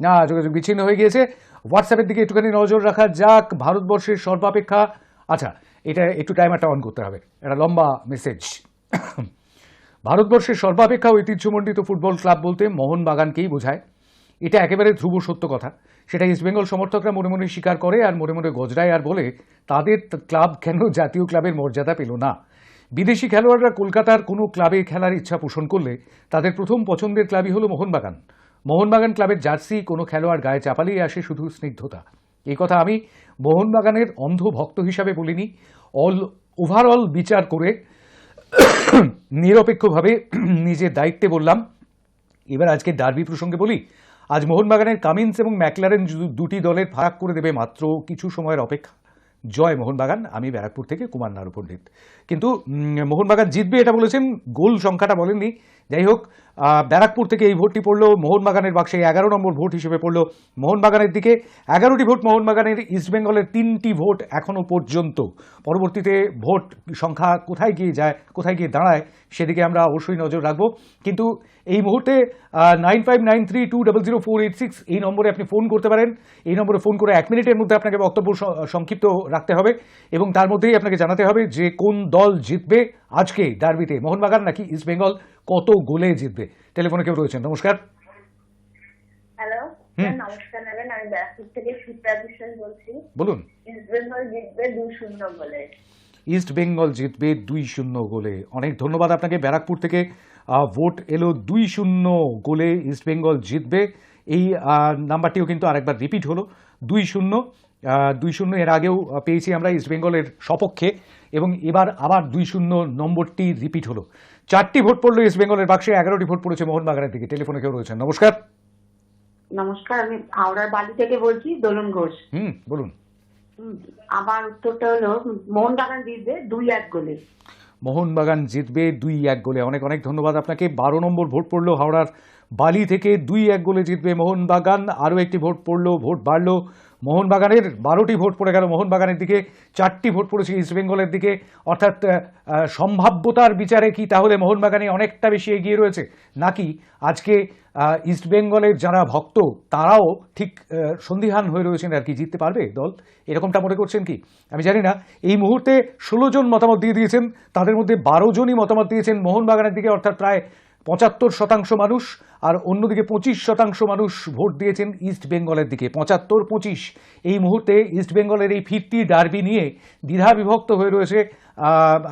না, যোগাযোগ বিচ্ছিন্ন হয়ে গিয়েছে। হোয়াটসঅ্যাপের দিকে একটুখানি নজর রাখা যাক। ভারতবর্ষের সর্বাপেক্ষা, আচ্ছা এটা একটু টাইমারটা অন করতে হবে, একটা লম্বা মেসেজ। ভারতবর্ষের সর্বাপেক্ষা ঐতিহ্যমণ্ডিত ফুটবল ক্লাব বলতে মোহনবাগানকেই বোঝায়, এটা একেবারে ধ্রুব সত্য কথা। সেটা ইস্টবেঙ্গল সমর্থকরা মনে মনে স্বীকার করে আর মনে মনে গজরায় আর বলে তাদের ক্লাব কেন জাতীয় ক্লাবের মর্যাদা পেল না। বিদেশি খেলোয়াড়রা কলকাতার কোনো ক্লাবে খেলার ইচ্ছা পোষণ করলে তাদের প্রথম পছন্দের ক্লাবই হলো মোহনবাগান। মোহনবাগান ক্লাবের জার্সি কোনো খেলোয়াড় গায়ে চাপালেই আসে শুধু স্নিগ্ধতা। এই কথা আমি মোহনবাগানের অন্ধ ভক্ত হিসাবে বলিনি, ওভারঅল বিচার করে নিরপেক্ষভাবে নিজের দায়িত্বে বললাম। এবার আজকে ডার্বি প্রসঙ্গে বলি। আজ মোহনবাগানের কামিন্স এবং ম্যাকলারেন দুটি দলের ফারাক করে দেবে মাত্র কিছু সময়ের অপেক্ষা। জয় মোহনবাগান। আমি ব্যারাকপুর থেকে কুমার নাড়ু পণ্ডিত। কিন্তু মোহনবাগান জিতবে এটা বলেছেন, গোল সংখ্যাটা বলেননি। যাই হোক, ব্যারাকপুর থেকে এই ভোটটি পড়লো মোহনবাগানের বাক্সে, 11 নম্বর ভোট হিসেবে পড়লো মোহনবাগানের দিকে। 11টি ভোট মোহনবাগানের, ইস্টবেঙ্গলের 3টি ভোট এখনো পর্যন্ত। পরবর্তীতে ভোট সংখ্যা কোথায় গিয়ে দাঁড়ায় সেদিকে আমরা অবশ্যই নজর রাখবো। কিন্তু এই মুহূর্তে 9593200486 এই নম্বরে আপনি ফোন করতে পারেন। এই নম্বরে ফোন করে 1 মিনিটের মধ্যে আপনাকে বক্তব্য সংক্ষিপ্ত রাখতে হবে এবং তার মধ্যেই আপনাকে জানাতে হবে যে কোন দল জিতবে আজকে ডার্বিতে, মোহনবাগান নাকি ইস্টবেঙ্গল, কত গোলে জিতবে। টেলিফোনে কেউ রয়েছেন? নমস্কার। হ্যালো, নমস্কার ম্যাডাম, আমি ব্যারাকপুর থেকে সুপ্রিয়া বিশ্বাস বলছি। বলুন। ইস্টবেঙ্গল জিতবে 2-0 গোলে। ইস্টবেঙ্গল জিতবে 2-0 গোলে। অনেক ধন্যবাদ আপনাকে। ব্যারাকপুর থেকে ভোট এলো 2-0 গোলে ইস্টবেঙ্গল জিতবে। এই নাম্বারটিও কিন্তু আরেকবার রিপিট হলো, 2-0 এর আগেও পেয়েছি আমরা ইস্টবেঙ্গলের সপক্ষে, এবং এবার আবার 2-0 নম্বরটি রিপিট হলো। 4টি ভোট পড়লো ইস্টবেঙ্গলের বাক্সে, 11টি ভোট পড়েছে মোহনবাগানের দিকে। টেলিফোনে কেউ রয়েছেন? নমস্কার। নমস্কার, আমি হাওড়ার বালি থেকে বলছি, দোলন ঘোষ। বলুন। আমার উত্তরটা হলো মোহনবাগান জিতবে 2-1 গোলে। মোহনবাগান জিতবে 2-1 গোলে। অনেক অনেক ধন্যবাদ আপনাকে। 12 নম্বর ভোট পড়লো হাওড়ার বালি থেকে, 2-1 গোলে জিতবে মোহনবাগান। আরও একটি ভোট পড়লো, ভোট বাড়লো মোহনবাগানের, 12টি ভোট পড়ে গেল মোহনবাগানের দিকে, 4টি ভোট পড়েছে ইস্টবেঙ্গলের দিকে। অর্থাৎ সম্ভাব্যতার বিচারে কি তাহলে মোহনবাগানে অনেকটা বেশি এগিয়ে রয়েছে, নাকি আজকে ইস্টবেঙ্গলের যারা ভক্ত তারাও ঠিক সন্দিহান হয়ে রয়েছেন আর কি, জিততে পারবে দল, এরকমটা মনে করছেন কি আমি জানি না। এই মুহূর্তে 16 জন মতামত দিয়ে দিয়েছেন, তাদের মধ্যে 12 জনই মতামত দিয়েছেন মোহনবাগানের দিকে, অর্থাৎ প্রায় 75% মানুষ। আর অন্যদিকে 25% মানুষ ভোট দিয়েছেন ইস্ট বেঙ্গলের দিকে। 75-25 এই মুহূর্তে ইস্টবেঙ্গলের এই ফিরতি ডার্বি নিয়ে দ্বিধাবিভক্ত হয়ে রয়েছে।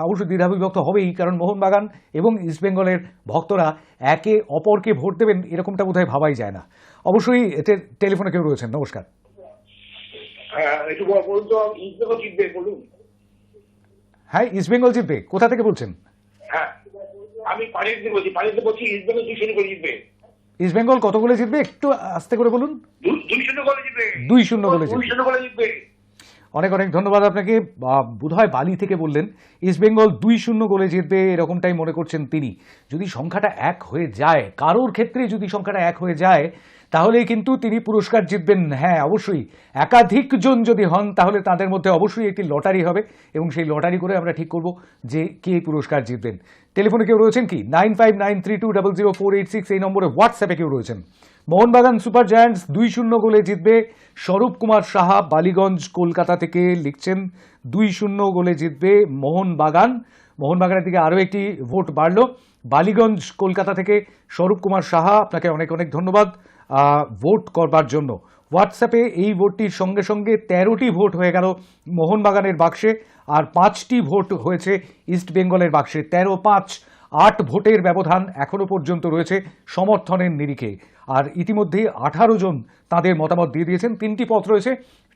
অবশ্যই দ্বিধাবিভক্ত হবেই, কারণ মোহনবাগান এবং ইস্টবেঙ্গলের ভক্তরা একে অপরকে ভোট দেবেন এরকমটা বোধহয় ভাবাই যায় না। অবশ্যই টেলিফোনে কেউ রয়েছেন? নমস্কার। হ্যাঁ, ইস্টবেঙ্গল জিতবে। কোথা থেকে বলছেন? আমি পানিতে বলছি ইস্টবেঙ্গল 2-0 গোলে জিতবে। ইস্টবেঙ্গল কত গোলে জিতবে একটু আস্তে করে বলুন। 2-0 গোলে জিতবে। 2-0 গোলে জিতবে। 2-0 গোলে জিতবে। অনেক অনেক ধন্যবাদ আপনাকে। বোধহয় বালি থেকে বললেন ইস্টবেঙ্গল 2-0 গোলে জিতবে, এরকমটাই মনে করছেন তিনি। যদি সংখ্যাটা 1 হয়ে যায়, কারোর ক্ষেত্রে যদি সংখ্যাটা 1 হয়ে যায়, তাহলেই কিন্তু তিনি পুরস্কার জিতবেন। হ্যাঁ, অবশ্যই একাধিক জন যদি হন তাহলে তাদের মধ্যে অবশ্যই একটি লটারি হবে এবং সেই লটারি করে আমরা ঠিক করব যে কে পুরস্কার জিতবেন। টেলিফোনে কেউ রয়েছেন কি? 9593200486 এই নম্বরে। হোয়াটসঅ্যাপে কেউ রয়েছেন? মোহনবাগান সুপার জায়ান্টস 2-0 গোলে জিতবে। স্বরূপ কুমার সাহা বালিগঞ্জ কলকাতা থেকে লিখছেন 2-0 গোলে জিতবে মোহনবাগান। মোহনবাগানের দিকে আরও একটি ভোট বাড়লো। বালিগঞ্জ কলকাতা থেকে স্বরূপ কুমার সাহা, আপনাকে অনেক অনেক ধন্যবাদ ভোট করবার জন্য। হোয়াটসঅ্যাপে এই ভোটটির সঙ্গে সঙ্গে 13টি ভোট হয়ে গেল মোহনবাগানের বাক্সে, আর 5টি ভোট হয়েছে ইস্ট বেঙ্গলের বাক্সে। 13-5 8 ভোটের ব্যবধান এখনো পর্যন্ত রয়েছে সমর্থনের নিরিখে। আর ইতিমধ্যে 18 জন তাদের মতামত দিয়ে দিয়েছেন। 3টি পথ রয়েছে।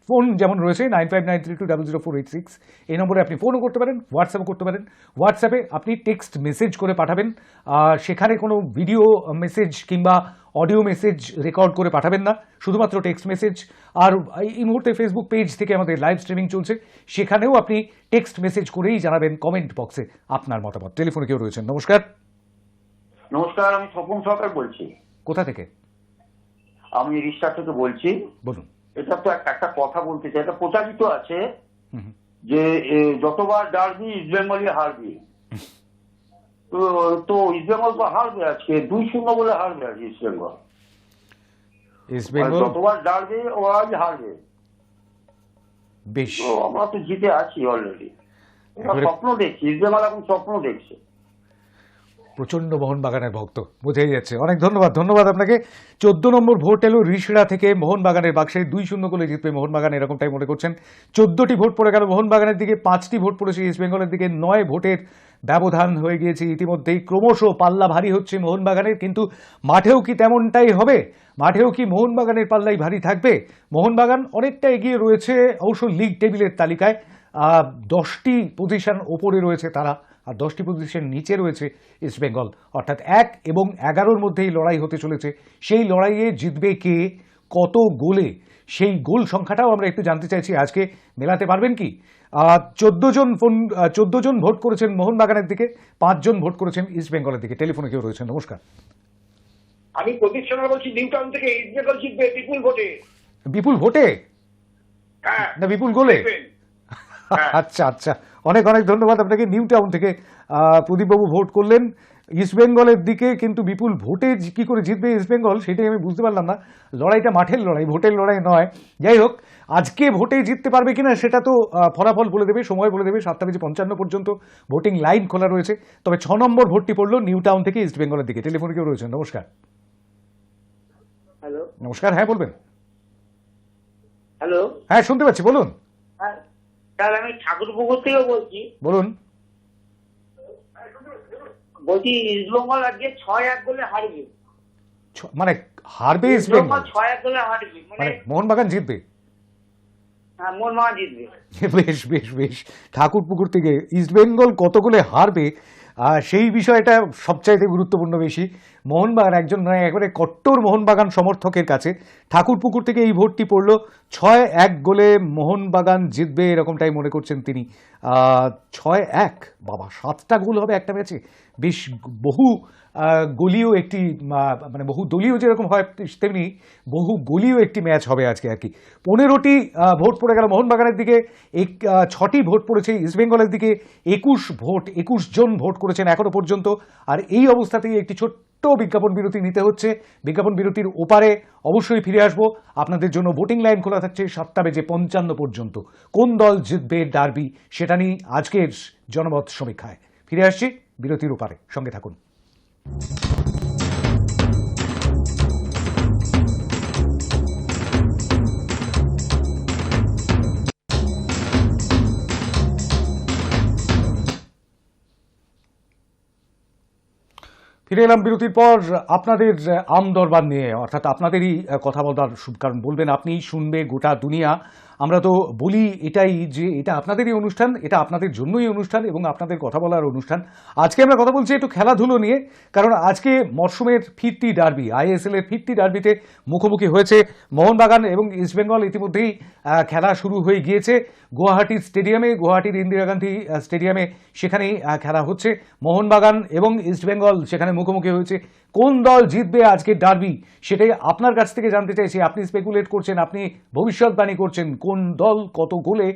ফোন যেমন রয়েছে 9593200486 এই নম্বরে আপনি ফোনও করতে পারেন, হোয়াটসঅ্যাপও করতে পারেন। হোয়াটসঅ্যাপে আপনি টেক্সট মেসেজ করে পাঠাবেন, সেখানে কোনো ভিডিও মেসেজ কিংবা অডিও মেসেজ রেকর্ড করে পাঠাবেন না, শুধুমাত্র টেক্সট মেসেজ। আর এই মুহূর্তে ফেসবুক পেজ থেকে আমাদের লাইভ স্ট্রিমিং চলছে, সেখানেও আপনি টেক্সট মেসেজ করেই জানাবেন কমেন্ট বক্সে আপনার মতামত। টেলিফোনে কেউ রয়েছেন? নমস্কার। নমস্কার, আমি স্বপন সরকার বলছি। কোথা থেকে? আমি রিস্টার থেকে বলছি। বলুন। এটা তো একটা কথা বলতে চাই, এটা প্রচারিত আছে যে যতবার ডার্বি ইস্টবেঙ্গলই হারবে। তো ইস্টবেঙ্গল তো হারবে আজকে, 2-0 বলে হারবে আজকে ইস্টবেঙ্গল। যতবার ডার্বি ওরাই হারবে। বেশ, তো আমরা তো জিতে আছি অলরেডি। স্বপ্ন দেখছি, ইস্টবেঙ্গল এখন স্বপ্ন দেখছে। প্রচন্ড মোহনবাগানের ভক্ত, বোঝাই যাচ্ছে। অনেক ধন্যবাদ আপনাকে। 14 নম্বর ভোট এলো ঋষড়া থেকে মোহনবাগানের বাক্সে। 2-0 গোলে জিতবে মোহনবাগান, এরকমটাই মনে করছেন। 14টি ভোট পড়ে গেল মোহনবাগানের দিকে, 5টি ভোট পড়েছে ইস্টবেঙ্গলের দিকে। 9 ভোটের ব্যবধান হয়ে গিয়েছে ইতিমধ্যেই। ক্রমশ পাল্লা ভারী হচ্ছে মোহনবাগানের, কিন্তু মাঠেও কি তেমনটাই হবে? মাঠেও কি মোহনবাগানের পাল্লাই ভারী থাকবে? মোহনবাগান অনেকটা এগিয়ে রয়েছে অবশ্য লিগ টেবিলের তালিকায়। 10টি পজিশন ওপরে রয়েছে তারা, আর 10টি পজিশন নিচে রয়েছে ইস্টবেঙ্গল। অর্থাৎ 1 এবং 11-র মধ্যেই লড়াই হতে চলেছে। সেই লড়াইয়ে জিতবে কে, কত গোলে, সেই গোল সংখ্যাটাও আমরা একটু জানতে চাইছি। আজকে মেলাতে পারবেন কি? 14 জন ভোট করেছেন মোহনবাগানের দিকে, 5 জন ভোট করেছেন ইস্টবেঙ্গলের দিকে। টেলিফোনে কেউ রয়েছেন? নমস্কার। আমি প্রদীপ সোনার বলছি, নিউটাউন থেকে। ইস্টবেঙ্গল জিতবে বিপুল ভোটে। বিপুল ভোটে? হ্যাঁ, না বিপুল গোলে? আচ্ছা, অনেক ধন্যবাদ আপনাকে। নিউ টাউন থেকে প্রদীপবাবু ভোট করলেন ইস্টবেঙ্গলের দিকে, কিন্তু বিপুল ভোটে কি করে জিতবে ইস্টবেঙ্গল সেটাই আমি বুঝতে পারলাম না। লড়াইটা মাঠের লড়াই, ভোটের লড়াই নয়। যাই হোক, আজকে ভোটে জিততে পারবে কিনা সেটা তো ফলাফল বলে দেবে, সময় বলে দেবে। 7:55 পর্যন্ত ভোটিং লাইন খোলা রয়েছে। তবে 6 নম্বর ভোটটি পড়লো নিউ টাউন থেকে ইস্টবেঙ্গলের দিকে। টেলিফোনে কেউ রয়েছেন? নমস্কার। হ্যালো। নমস্কার, হ্যাঁ বলবেন। হ্যালো। হ্যাঁ শুনতে পাচ্ছি, বলুন। স্যার আমি ঠাকুরপুকুর থেকে বলছি। বলুন। বলছি ইস্টবেঙ্গল আজকে 6-1 গোলে হারবে। মানে হারবে ইস্টবেঙ্গল? 6-1 গোলে হারবে, মানে মোহনবাগান জিতবে? হ্যাঁ, মোহনবাগান জিতবে। বেশ। ঠাকুরপুকুর থেকে ইস্টবেঙ্গল কত গোলে হারবে সেই বিষয়টা সবচাইতে গুরুত্বপূর্ণ বেশি। মোহনবাগান একজন একবারে কট্টর মোহনবাগান সমর্থকের কাছে ঠাকুরপুকুর থেকে এই ভোটটি পড়ল। 6-1 গোলে মোহনবাগান জিতবে এরকমটাই মনে করছেন তিনি। 6-1, বাবা, 7টা গোল হবে একটা ম্যাচে। বেশ বহু গোলীয় একটি, মানে বহু দলীয় যেরকম হয় তেমনি বহু গোলীয় একটি ম্যাচ হবে আজকে আর কি। 15টি ভোট পড়ে গেল মোহনবাগানের দিকে, 6টি ভোট পড়েছে ইস্টবেঙ্গলের দিকে। 21 জন ভোট করেছেন এখনো পর্যন্ত। আর এই অবস্থাতেই একটি ছোট্ট বিজ্ঞাপন বিরতি নিতে হচ্ছে। বিজ্ঞাপন বিরতির ওপারে অবশ্যই ফিরে আসবো। আপনাদের জন্য ভোটিং লাইন খোলা থাকছে 7:55 পর্যন্ত। কোন দল জিতবে ডার্বি সেটা নিয়ে আজকের জনমত সমীক্ষায় ফিরে আসছি বিরতির ওপারে, সঙ্গে থাকুন। ফিরে এলাম বিরতির পর আপনাদের আম দরবার নিয়ে, অর্থাৎ আপনাদেরই কথা বলার, কারণ বলবেন আপনি, শুনবে গোটা দুনিয়া। আমরা তো বলি এটাই যে এটা আপনাদেরই অনুষ্ঠান, এটা আপনাদের জন্যই অনুষ্ঠান এবং আপনাদের কথা বলার অনুষ্ঠান। আজকে আমরা কথা বলছি একটু খেলাধুলো নিয়ে, কারণ আজকে মরশুমের ফিরতি ডার্বি, আইএসএল এর ফিরতি ডার্বিতে মুখোমুখি হয়েছে মোহনবাগান এবং ইস্টবেঙ্গল। ইতিমধ্যেই খেলা শুরু হয়ে গিয়েছে গুয়াহাটি স্টেডিয়ামে, গুয়াহাটির ইন্দিরা গান্ধী স্টেডিয়ামে, সেখানেই খেলা হচ্ছে। মোহনবাগান এবং ইস্টবেঙ্গল সেখানে মুখোমুখি হয়েছে। কোন দল জিতবে আজকের ডার্বি সেটাই আপনার কাছ থেকে জানতে চাইছি। আপনি স্পেকুলেট করছেন, আপনি ভবিষ্যৎবাণী করছেন কোন দল কত গোলে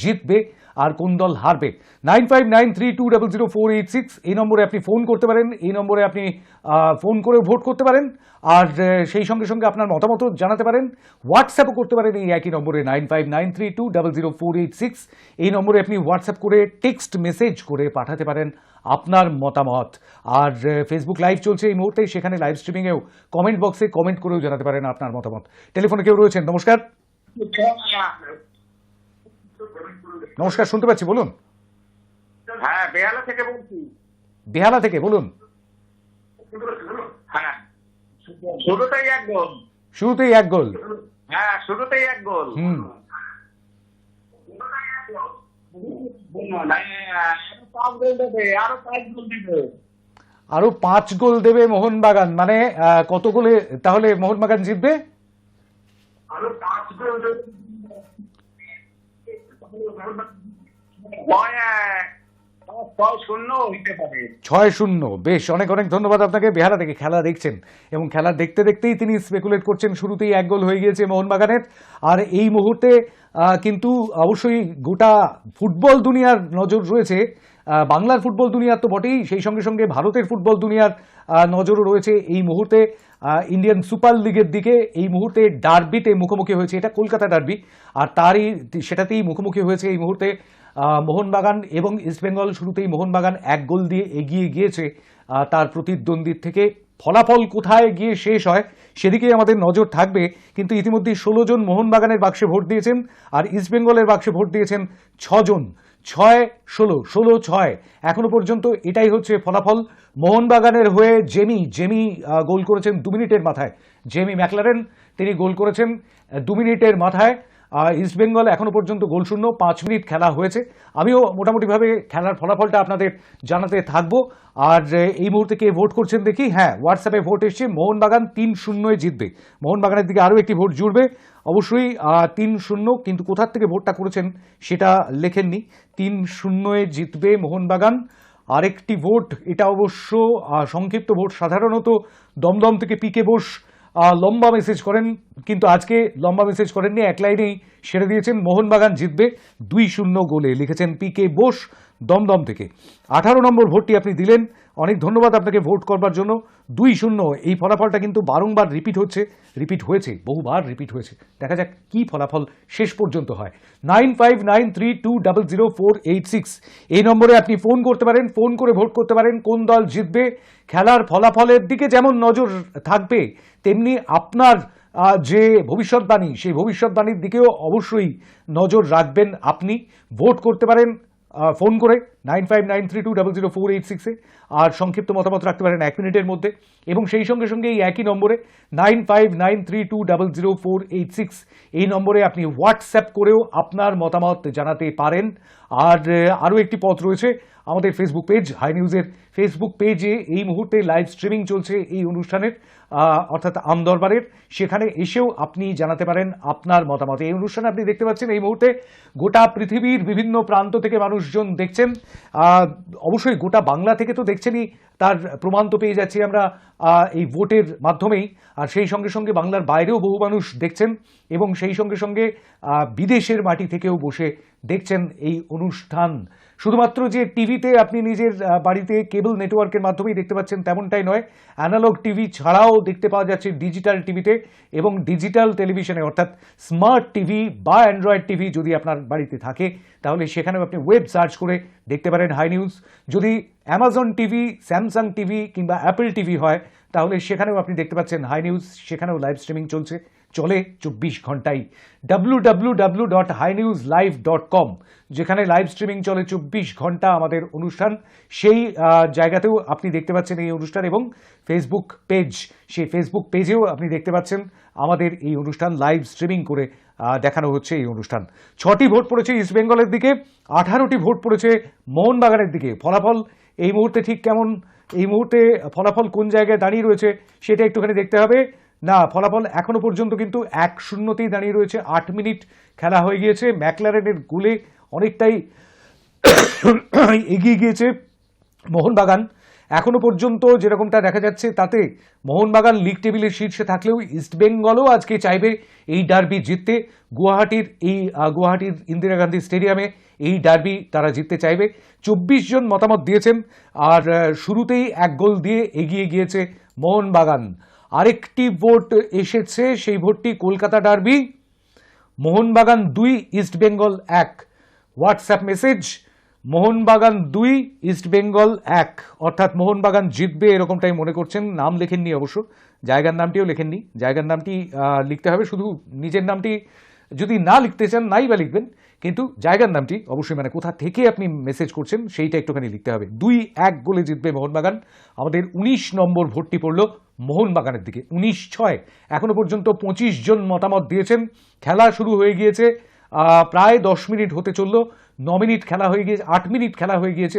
জিতবে আর কোন দল হারবে। 9593200486 এই নম্বরে আপনি ফোন করতে পারেন, এই নম্বরে আপনি ফোন করে ভোট করতে পারেন, আর সেই সঙ্গে সঙ্গে আপনার মতামত জানাতে পারেন। হোয়াটসঅ্যাপও করতে পারেন এই একই নম্বরে 9593200486 এই নম্বরে আপনি হোয়াটসঅ্যাপ করে টেক্সট মেসেজ করে পাঠাতে পারেন আপনার মতামত। আর ফেসবুক লাইভ চলছে এই মুহূর্তে, সেখানে লাইভ স্ট্রিমিংয়েও কমেন্ট বক্সে কমেন্ট করেও জানাতে পারেন আপনার মতামত। টেলিফোনে কেউ রয়েছেন, নমস্কার। নমস্কার, শুনতে পাচ্ছি, বলুন। হ্যাঁ, বেহালা থেকে বলছি। বেহালা থেকে বলুন। হ্যাঁ, শুরুতেই এক গোল। শুরুতেই এক গোল। হ্যাঁ, শুরুতেই এক গোল। আরো 5 গোল দেবে মোহনবাগান, মানে কত গোলে তাহলে মোহনবাগান জিতবে? আরো 5 গোল দেবে। 6-0। বেশ, অনেক অনেক ধন্যবাদ আপনাকে। বেহালা থেকে খেলা দেখছেন এবং খেলা দেখতে দেখতেই তিনি স্পেকুলেট করছেন শুরুতেই এক গোল হয়ে গিয়েছে মোহনবাগানের। আর এই মুহূর্তে কিন্তু অবশ্যই গোটা ফুটবল দুনিয়ার নজর রয়েছে, বাংলার ফুটবল দুনিয়ার তো বটেই, সেই সঙ্গে সঙ্গে ভারতের ফুটবল দুনিয়ার নজরও রয়েছে এই মুহূর্তে ইন্ডিয়ান সুপার লিগের দিকে। এই মুহূর্তে ডার্বিতে মুখোমুখি হয়েছে, এটা কলকাতা ডার্বি, আর সেটাতেই মুখোমুখি হয়েছে এই মুহূর্তে মোহনবাগান এবং ইস্টবেঙ্গল। শুরুতেই মোহনবাগান এক গোল দিয়ে এগিয়ে গিয়েছে তার প্রতিদ্বন্দ্বীর থেকে। ফলাফল কোথায় গিয়ে শেষ হয় সেদিকেই আমাদের নজর থাকবে। কিন্তু ইতিমধ্যেই 16 জন মোহনবাগানের বাক্সে ভোট দিয়েছেন আর ইস্টবেঙ্গলের বাক্সে ভোট দিয়েছেন 6 জন। 6-16, এখনো পর্যন্ত এটাই হচ্ছে ফলাফল। মোহনবাগানের হয়ে জেমি গোল করেছেন 2 মিনিটের মাথায়। জেমি ম্যাকলারেন তিনি গোল করেছেন 2 মিনিটের মাথায়। ইস্টবেঙ্গল এখনো পর্যন্ত গোল শূন্য, 5 মিনিট খেলা হয়েছে। আমিও মোটামুটিভাবে খেলার ফলাফলটা আপনাদের জানাতে থাকবো। আর এই মুহূর্তে কে ভোট করছেন দেখি। হ্যাঁ, হোয়াটসঅ্যাপে ভোট এসছে, মোহনবাগান 3-0 জিতবে। মোহনবাগানের দিকে আরও একটি ভোট জুড়বে অবশ্যই 3-0, কিন্তু কোথার থেকে ভোটটা করেছেন সেটা লেখেননি। 3-0 জিতবে মোহনবাগান। আরেকটি ভোট, এটা অবশ্য সংক্ষিপ্ত ভোট, সাধারণত দমদম থেকে পিকে বোস লম্বা মেসেজ করেন, কিন্তু আজকে লম্বা মেসেজ করেননি, এক লাইনেই সেরে দিয়েছেন মোহনবাগান জিতবে 2-0 গোলে, লিখেছেন পিকে বোস দমদম থেকে। 18 নম্বর ভোটটি আপনি দিলেন, অনেক ধন্যবাদ আপনাকে ভোট করবার জন্য। 2-0 এই ফলাফলটা কিন্তু বারংবার রিপিট হয়েছে, বহুবার রিপিট হয়েছে। দেখা যাক কি ফলাফল শেষ পর্যন্ত হয়। 9593200486 এই নম্বরে আপনি ফোন করতে পারেন, ফোন করে ভোট করতে পারেন কোন দল জিতবে। খেলার ফলাফলের দিকে যেমন নজর থাকবে, তেমনি আপনার যে ভবিষ্যৎবাণী, সেই ভবিষ্যৎবাণীর দিকেও অবশ্যই নজর রাখবেন। আপনি ভোট করতে পারেন ফোন করে 9593200486 আর সংক্ষিপ্ত মতামত রাখতে পারেন 1 মিনিটের মধ্যে। এবং সেই সঙ্গে সঙ্গে এই একই নম্বরে 9593200486 এই নম্বরে আপনি হোয়াটসঅ্যাপ করেও আপনার মতামত জানাতে পারেন। আর আরও একটি পথ রয়েছে, আমাদের ফেসবুক পেজ, হাই নিউজের ফেসবুক পেজে এই মুহূর্তে লাইভ স্ট্রিমিং চলছে এই অনুষ্ঠানের, অর্থাৎ আমদরবারের। সেখানে এসেও আপনি জানাতে পারেন আপনার মতামত। এই অনুষ্ঠানে আপনি দেখতে পাচ্ছেন এই মুহূর্তে গোটা পৃথিবীর বিভিন্ন প্রান্ত থেকে মানুষজন দেখছেন। অবশ্যই গোটা বাংলা থেকে তো দেখছেনই, তার প্রমাণ তো পেয়ে যাচ্ছি আমরা এই ভোটের মাধ্যমেই। আর সেই সঙ্গে সঙ্গে বাংলার বাইরেও বহু মানুষ দেখছেন এবং সেই সঙ্গে সঙ্গে বিদেশের মাটি থেকেও বসে দেখছেন এই অনুষ্ঠান। শুধুমাত্র যে টিভিতে আপনি নিজের বাড়িতে কেবল নেটওয়ার্কের মাধ্যমেই দেখতে পাচ্ছেন তেমনটাই নয়, অ্যানালগ টিভি ছাড়াও দেখতে পাওয়া যাচ্ছে ডিজিটাল টিভিতে এবং ডিজিটাল টেলিভিশনে, অর্থাৎ স্মার্ট টিভি বা অ্যান্ড্রয়েড টিভি যদি আপনার বাড়িতে থাকে তাহলে সেখানেও আপনি ওয়েব সার্চ করে দেখতে পারেন হাই নিউজ। যদি অ্যামাজন টিভি, স্যামসাং টিভি কিংবা অ্যাপল টিভি হয় তাহলে সেখানেও আপনি দেখতে পাচ্ছেন হাই নিউজ, সেখানেও লাইভ স্ট্রিমিং চলে 24 ঘন্টায়। www.hinewslive.com যেখানে লাইভ স্ট্রিমিং চলে 24 ঘন্টা আমাদের অনুষ্ঠান, সেই জায়গাতেও আপনি দেখতে পাচ্ছেন এই অনুষ্ঠান। এবং ফেসবুক পেজ, সেই ফেসবুক পেজেও আপনি দেখতে পাচ্ছেন আমাদের এই অনুষ্ঠান লাইভ স্ট্রিমিং করে দেখানো হচ্ছে এই অনুষ্ঠান। 6টি ভোট পড়েছে ইস্টবেঙ্গলের দিকে, 18টি ভোট পড়েছে মোহনবাগানের দিকে। ফলাফল এই মুহূর্তে ঠিক কেমন, এই মুহূর্তে ফলাফল কোন জায়গায় দাঁড়িয়ে রয়েছে সেটা একটুখানি দেখতে হবে। না, ফলাফল এখনো পর্যন্ত কিন্তু 1-0তেই দাঁড়িয়ে রয়েছে। 8 মিনিট খেলা হয়ে গিয়েছে, ম্যাকলারেনের গোলে অনেকটাই এগিয়ে গিয়েছে মোহনবাগান। এখনো পর্যন্ত যেরকমটা দেখা যাচ্ছে তাতে মোহনবাগান লিগ টেবিলের শীর্ষে থাকলেও ইস্টবেঙ্গলও আজকে চাইবে এই ডার্বি জিততে। গুয়াহাটির ইন্দিরা গান্ধী স্টেডিয়ামে এই ডার্বি তারা জিততে চাইবে। 24 জন মতামত দিয়েছেন, আর শুরুতেই 1 গোল দিয়ে এগিয়ে গিয়েছে মোহনবাগান। আরেকটি ভোট এসেছে, সেই ভোটটি Kolkata derby, Mohun Bagan 2 East Bengal 1। WhatsApp message, Mohun Bagan 2 East Bengal 1, অর্থাৎ মোহনবাগান জিতবে এরকমটাই মনে করছেন। নাম লেখেননি অবশ্য, জায়গার নামটিও লেখেননি। জায়গার নামটি লিখতে হবে, শুধু নিজের নামটি যদি না লিখতে চান নাই বা লিখবেন, কিন্তু জায়গার নামটি অবশ্যই, মানে কোথা থেকে আপনি মেসেজ করছেন সেইটা একটুখানি লিখতে হবে। 2-1 গোলে জিতবে মোহনবাগান। আমাদের 19 নম্বর ভোটটি পড়ল মোহনবাগানের দিকে। 19-6 এখনো পর্যন্ত 25 জন মতামত দিয়েছেন। খেলা শুরু হয়ে গিয়েছে, প্রায় 10 মিনিট হতে চলল। 9 মিনিট খেলা হয়ে গিয়েছে, 8 মিনিট খেলা হয়ে গিয়েছে,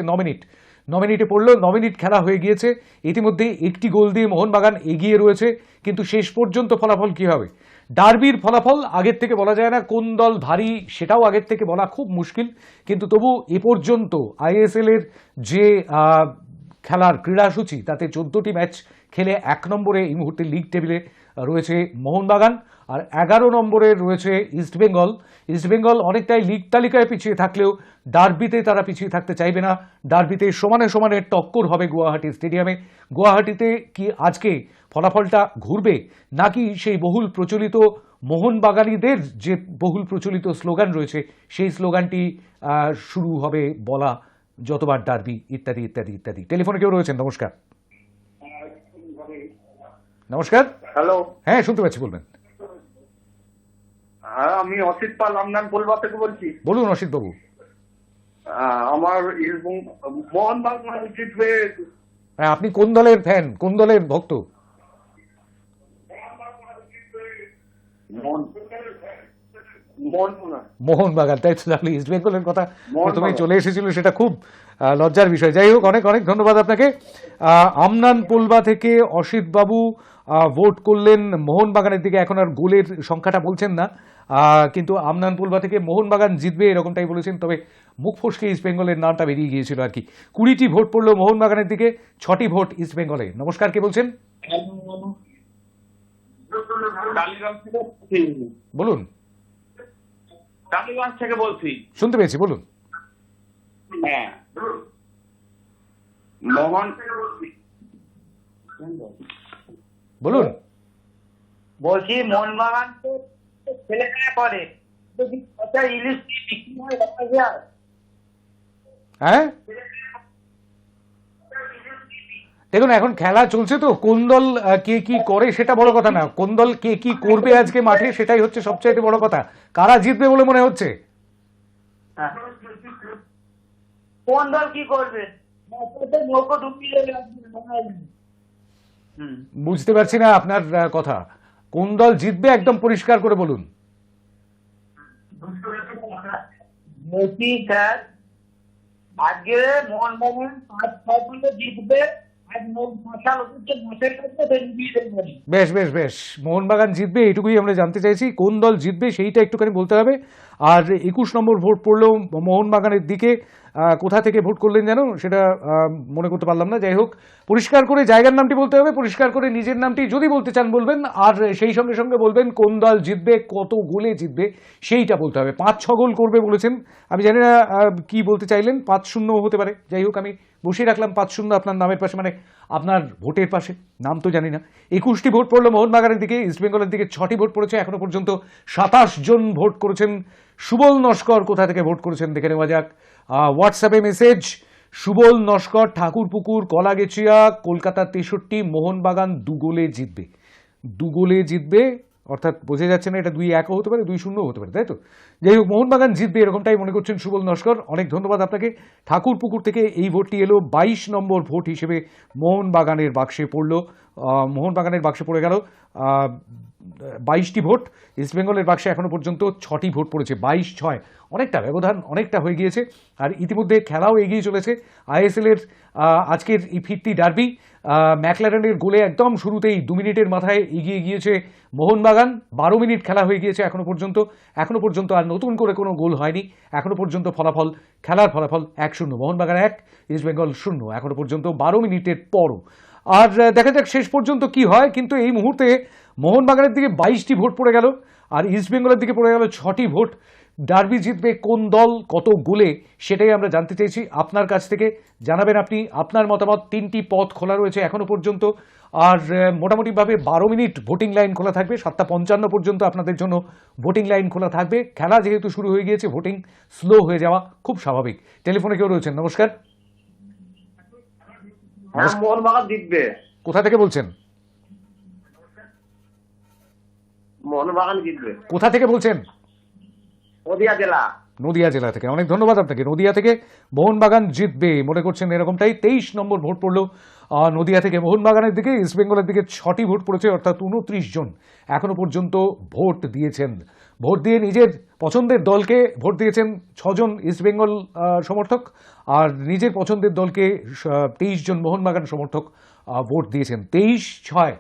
9 মিনিটে পড়লো, 9 মিনিট খেলা হয়ে গিয়েছে। ইতিমধ্যে একটি গোল দিয়ে মোহনবাগান এগিয়ে রয়েছে, কিন্তু শেষ পর্যন্ত ফলাফল কি হবে? ডার্বির ফলাফল আগের থেকে বলা যায় না, কোন দল ভারী সেটাও আগের থেকে বলা খুব মুশকিল। কিন্তু তবু এ পর্যন্ত আইএসএল এর যে খেলার ক্রীড়াসূচি তাতে 14টি ম্যাচ খেলে 1 নম্বরে এই মুহূর্তে লিগ টেবিলে রয়েছে মোহনবাগান, আর 11 নম্বরে রয়েছে ইস্টবেঙ্গল। ইস্টবেঙ্গল অনেকটাই লিগ তালিকায় পিছিয়ে থাকলেও ডার্বিতে তারা পিছিয়ে থাকতে চাইবে না। ডার্বিতে সমানে সমানে টক্কর হবে গুয়াহাটি স্টেডিয়ামে। গুয়াহাটিতে কি আজকে ফলাফলটা ঘুরবে, নাকি সেই বহুল প্রচলিত মোহনবাগানীদের যে বহুল প্রচলিত স্লোগান রয়েছে সেই স্লোগানটি শুরু হবে বলা, যতবার ডার্বি ইত্যাদি ইত্যাদি ইত্যাদি। টেলিফোনে কেউ রয়েছেন? নমস্কার। নমস্কার। হ্যালো। হ্যাঁ, শুনতে পাচ্ছি, বলবেন। হ্যাঁ, আমি অসিত পাল আমনান কলবা থেকে বলছি। বলুন অসিত বাবু। আমার মোহনবাগান জিতবে। আপনি কোন দলের ফ্যান, কোন দলের ভক্ত? মোহনবাগান, তাই তো? তাহলে ইস্ট বেঙ্গলের কথা প্রথমেই চলে এসেছিল, সেটা খুব লজ্জার বিষয়। যাই হোক, অনেক অনেক ধন্যবাদ আপনাকে। আমনান পোলবা থেকে অসিত বাবু ভোট করলেন মোহনবাগানের দিকে। এখন আর গোলের সংখ্যাটা বলছেন না, কিন্তু আমনান পোলবা থেকে মোহনবাগান জিতবে এরকমটাই বলেছেন। তবে মুখ ফসকে ইস্ট বেঙ্গলের নামটা বেরিয়ে গিয়েছিল আর কি। 20টি ভোট পড়লো মোহনবাগানের দিকে, 6টি ভোট ইস্ট বেঙ্গলে। নমস্কার, কে বলছেন? বলুন। টালিগঞ্জ থেকে বলছি। শুনতে পেয়েছি, বলুন। হ্যাঁ, মোহন বলুন। বলছি মোহনবাগান তো ছেলেমেয়ে করে, যদি ইলিশ বিক্রি হয় দেখা যায়। হ্যাঁ, দেখুন এখন খেলা চলছে তো, কোন দল কে কি করে সেটা বড় কথা না, কোন দল কে কি করবে আজকে মাঠে সেটাই হচ্ছে সবচেয়ে বড় কথা। কারা জিতবে বলে মনে হচ্ছে? কোন দল কি করবে বুঝতে পারছি না আপনার কথা। কোন দল জিতবে একদম পরিষ্কার করে বলুন। স্যার, আজকে মোহনবাগান 5-6 জিতবে। বেশ বেশ বেশ, মোহনবাগান জিতবে এইটুকুই আমরা জানতে চাইছি। কোন দল জিতবে সেইটা একটুখানি বলতে হবে। আর 21 নম্বর ভোট পড়লো মোহনবাগানের দিকে। কোথা থেকে ভোট করলেন যেন সেটা মনে করতে পারলাম না। যাই হোক, পরিষ্কার করে জায়গার নামটি বলতে হবে, পরিষ্কার করে নিজের নামটি যদি বলতে চান বলবেন, আর সেই সঙ্গে সঙ্গে বলবেন কোন দল জিতবে, কত গোলে জিতবে সেইটা বলতে হবে। 5-6 গোল করবে বলেছেন, আমি জানি না কি বলতে চাইলেন। 5-0 হতে পারে। যাই হোক, আমি বসিয়ে রাখলাম 5-0 আপনার নামের পাশে, মানে আপনার ভোটের পাশে। নাম তো জানি না। 21টি ভোট পড়লো মোহনবাগানের দিকে, ইস্টবেঙ্গলের দিকে 6টি ভোট পড়েছে। এখনো পর্যন্ত 27 জন ভোট করেছেন। সুবল নস্কর কোথা থেকে ভোট করেছেন দেখে নেওয়া যাক। হোয়াটসঅ্যাপে মেসেজ, সুবল নস্কর ঠাকুরপুকুর কলাগেছিয়া, কলকাতা 63, মোহনবাগান 2 গোলে জিতবে। 2 গোলে জিতবে অর্থাৎ বোঝা যাচ্ছে না এটা 2-1 হতে পারে, 2-0 হতে পারে, তাই তো? যাই হোক, মোহনবাগান জিতবে এরকমটাই মনে করছেন সুবল নস্কর। অনেক ধন্যবাদ আপনাকে। ঠাকুরপুকুর থেকে এই ভোটটি এলো 22 নম্বর ভোট হিসেবে মোহনবাগানের বাক্সে পড়লো। মোহনবাগানের বাক্সে পড়ে গেল 22টি ভোট, ইস্টবেঙ্গলের বাক্সে এখনো পর্যন্ত 6টি ভোট পড়েছে, 22-6, অনেকটা ব্যবধান অনেকটা হয়ে গিয়েছে। আর ইতিমধ্যে খেলাও এগিয়ে চলেছে। আইএসএল এর আজকের এই ফিরতি ডার্বি, ম্যাকলারেনের গোলে একদম শুরুতেই 2 মিনিটের মাথায় এগিয়ে গিয়েছে মোহনবাগান। 12 মিনিট খেলা হয়ে গিয়েছে এখনো পর্যন্ত আর নতুন করে কোনো গোল হয়নি। এখনো পর্যন্ত খেলার ফলাফল 1-0, মোহনবাগান 1, ইস্টবেঙ্গল 0 এখনো পর্যন্ত 12 মিনিটের পরও। আর দেখা যাক শেষ পর্যন্ত কি হয়। কিন্তু এই মুহূর্তে মোহনবাগানের দিকে 22টি ভোট পড়ে গেল আর ইস্টবেঙ্গলের দিকে পড়ে গেল 6টি ভোট। ডার্বি জিতবে কোন দল, কত গোলে, সেটাই আমরা জানতে চাইছি আপনার কাছ থেকে। জানাবেন আপনি আপনার মতামত। 3টি পথ খোলা রয়েছে এখনো পর্যন্ত। আর মোটামুটিভাবে 12 মিনিট ভোটিং লাইন খোলা থাকবে, 7:55 পর্যন্ত আপনাদের জন্য ভোটিং লাইন খোলা থাকবে। খেলা যেহেতু শুরু হয়ে গিয়েছে, ভোটিং স্লো হয়ে যাওয়া খুব স্বাভাবিক। টেলিফোনে কেউ রয়েছেন, নমস্কার। মোহনবাগান জিতবে। কোথা থেকে বলছেন? মোহনবাগান জিতবে। কোথা থেকে বলছেন? নদিয়া জেলা থেকে। অনেক ধন্যবাদ আপনাকে। নদিয়া থেকে মোহনবাগান জিতবে মনে করছেন এরকমটাই। 23 নম্বর ভোট পড়লো নদিয়া থেকে মোহনবাগানের দিকে। ইস্টবেঙ্গলের দিকে 6টি ভোট পড়েছে, অর্থাৎ 29 জন এখনো পর্যন্ত ভোট দিয়েছেন। ভোট দিয়ে নিজের পছন্দের দলকে ভোট দিয়েছেন 6 জন ইস্টবেঙ্গল সমর্থক, আর নিজের পছন্দের দলকে 23 জন মোহনবাগান সমর্থক ভোট দিয়েছেন। 23-6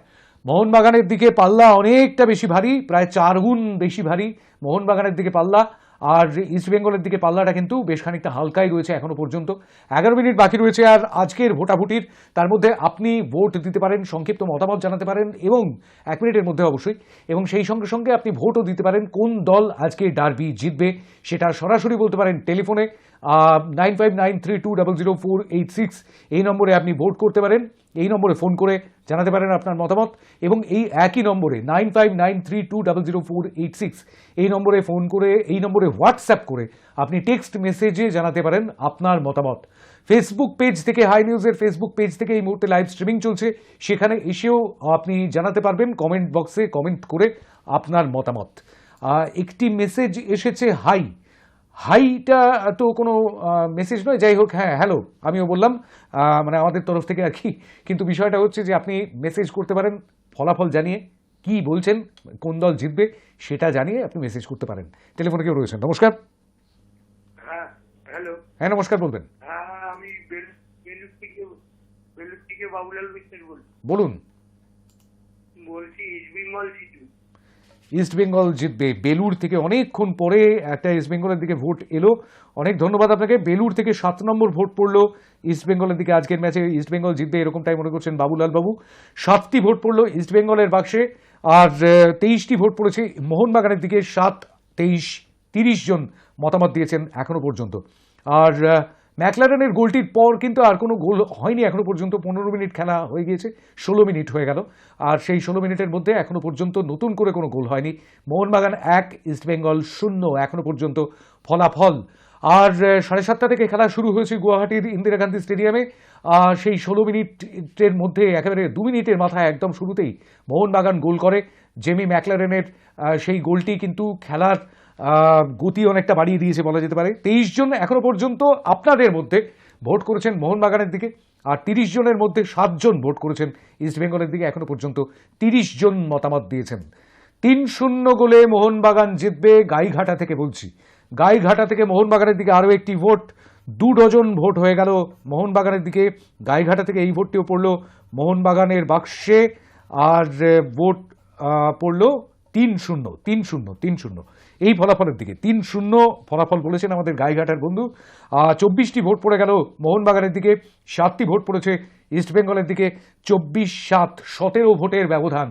মোহনবাগানের দিকে পাল্লা অনেকটা বেশি ভারী, প্রায় 4 গুণ বেশি ভারী মোহনবাগানের দিকে পাল্লা। আর ইস্টবেঙ্গলের দিকে পাল্লাটা কিন্তু বেশ খানিকটা হালকাই রয়েছে এখনো পর্যন্ত। 11 মিনিট বাকি রয়েছে আর আজকের ভোটাভুটির। তার মধ্যে আপনি ভোট দিতে পারেন, সংক্ষিপ্ত মতামত জানাতে পারেন এবং 1 মিনিটের মধ্যে অবশ্যই, এবং সেই সঙ্গে সঙ্গে আপনি ভোটও দিতে পারেন কোন দল আজকে ডার্বি জিতবে সেটা সরাসরি বলতে পারেন টেলিফোনে। 9593200486 এই নম্বরে আপনি ভোট করতে পারেন। এই নম্বরে ফোন করে জানাতে পারেন আপনার মতামত, এবং এই একই নম্বরে 9593200486 এই নম্বরে ফোন করে, এই নম্বরে হোয়াটসঅ্যাপ করে আপনি টেক্সট মেসেজে জানাতে পারেন আপনার মতামত। ফেসবুক পেজ থেকে, হাই নিউজের ফেসবুক পেজ থেকে এই মুহূর্তে লাইভ স্ট্রিমিং চলছে, সেখানে এসেও আপনি জানাতে পারবেন কমেন্ট বক্সে কমেন্ট করে আপনার মতামত। একটি মেসেজ এসেছে হাইটা তো কোনো মেসেজ নয়, যাই হোক, হ্যাঁ হ্যালো আমিও বললাম, মানে আমাদের তরফ থেকে আর কি। কিন্তু বিষয়টা হচ্ছে যে আপনি মেসেজ করতে পারেন ফলাফল জানিয়ে, কি বলছেন কোন দল জিতবে সেটা জানিয়ে আপনি মেসেজ করতে পারেন। টেলিফোনে কেউ রয়েছেন, নমস্কার। হ্যালো। হ্যাঁ নমস্কার, বলবেন। আমি বেলুর থেকে বাবুলাল বিশ্বাস বলুন। বলছি ইস্টবেঙ্গল জিতবে। ইস্টবেঙ্গল জিতবে। বেলুর থেকে অনেকক্ষণ পরে একটা ইস্টবেঙ্গলের দিকে ভোট এলো, অনেক ধন্যবাদ আপনাকে। বেলুর থেকে 7 নম্বর ভোট পড়লো ইস্টবেঙ্গলের দিকে। আজকের ম্যাচে ইস্টবেঙ্গল জিতবে এরকমটাই মনে করছেন বাবুলাল বাবু। 7টি ভোট পড়লো ইস্টবেঙ্গলের বাক্সে আর 23টি ভোট পড়েছে মোহনবাগানের দিকে। 7, 23, 30 জন মতামত দিয়েছেন এখনো পর্যন্ত। আর ম্যাকলারেনের গোলটির পর কিন্তু আর কোনো গোল হয়নি এখনো পর্যন্ত। 15 মিনিট খেলা হয়ে গিয়েছে, 16 মিনিট হয়ে গেল, আর সেই 16 মিনিটের মধ্যে এখনো পর্যন্ত নতুন করে কোনো গোল হয়নি। মোহনবাগান 1, ইস্টবেঙ্গল 0 এখনো পর্যন্ত ফলাফল। আর 7:30 থেকে খেলা শুরু হয়েছে গুয়াহাটির ইন্দিরা গান্ধী স্টেডিয়ামে। সেই 16 মিনিটের মধ্যে একেবারে 2 মিনিটের মাথায় একদম শুরুতেই মোহনবাগান গোল করে। জেমি ম্যাকলারেনের সেই গোলটি কিন্তু খেলার গতি অনেকটা বাড়িয়ে দিয়েছে বলা যেতে পারে। 23 জন এখনো পর্যন্ত আপনাদের মধ্যে ভোট করেছেন মোহনবাগানের দিকে, আর 30 জনের মধ্যে 7 জন ভোট করেছেন ইস্টবেঙ্গলের দিকে। এখনো পর্যন্ত 30 জন মতামত দিয়েছেন। 3-0 গোলে মোহনবাগান জিতবে। গাইঘাটা থেকে বলছি, গাইঘাটা থেকে মোহনবাগানের দিকে আরও একটি ভোট, 2 ডজন ভোট হয়ে গেল মোহনবাগানের দিকে। গাইঘাটা থেকে এই ভোটটিও পড়ল মোহনবাগানের বাক্সে, আর ভোট পড়ল 3-0 এই ফলাফলের দিকে। 3-0 ফলাফল বলেছেন আমাদের গাইঘাটার বন্ধু। 24টি ভোট পড়ে গেল মোহনবাগানের দিকে, 7টি ভোট পড়েছে ইস্টবেঙ্গলের দিকে। 24-7, 17 ভোটের ব্যবধান।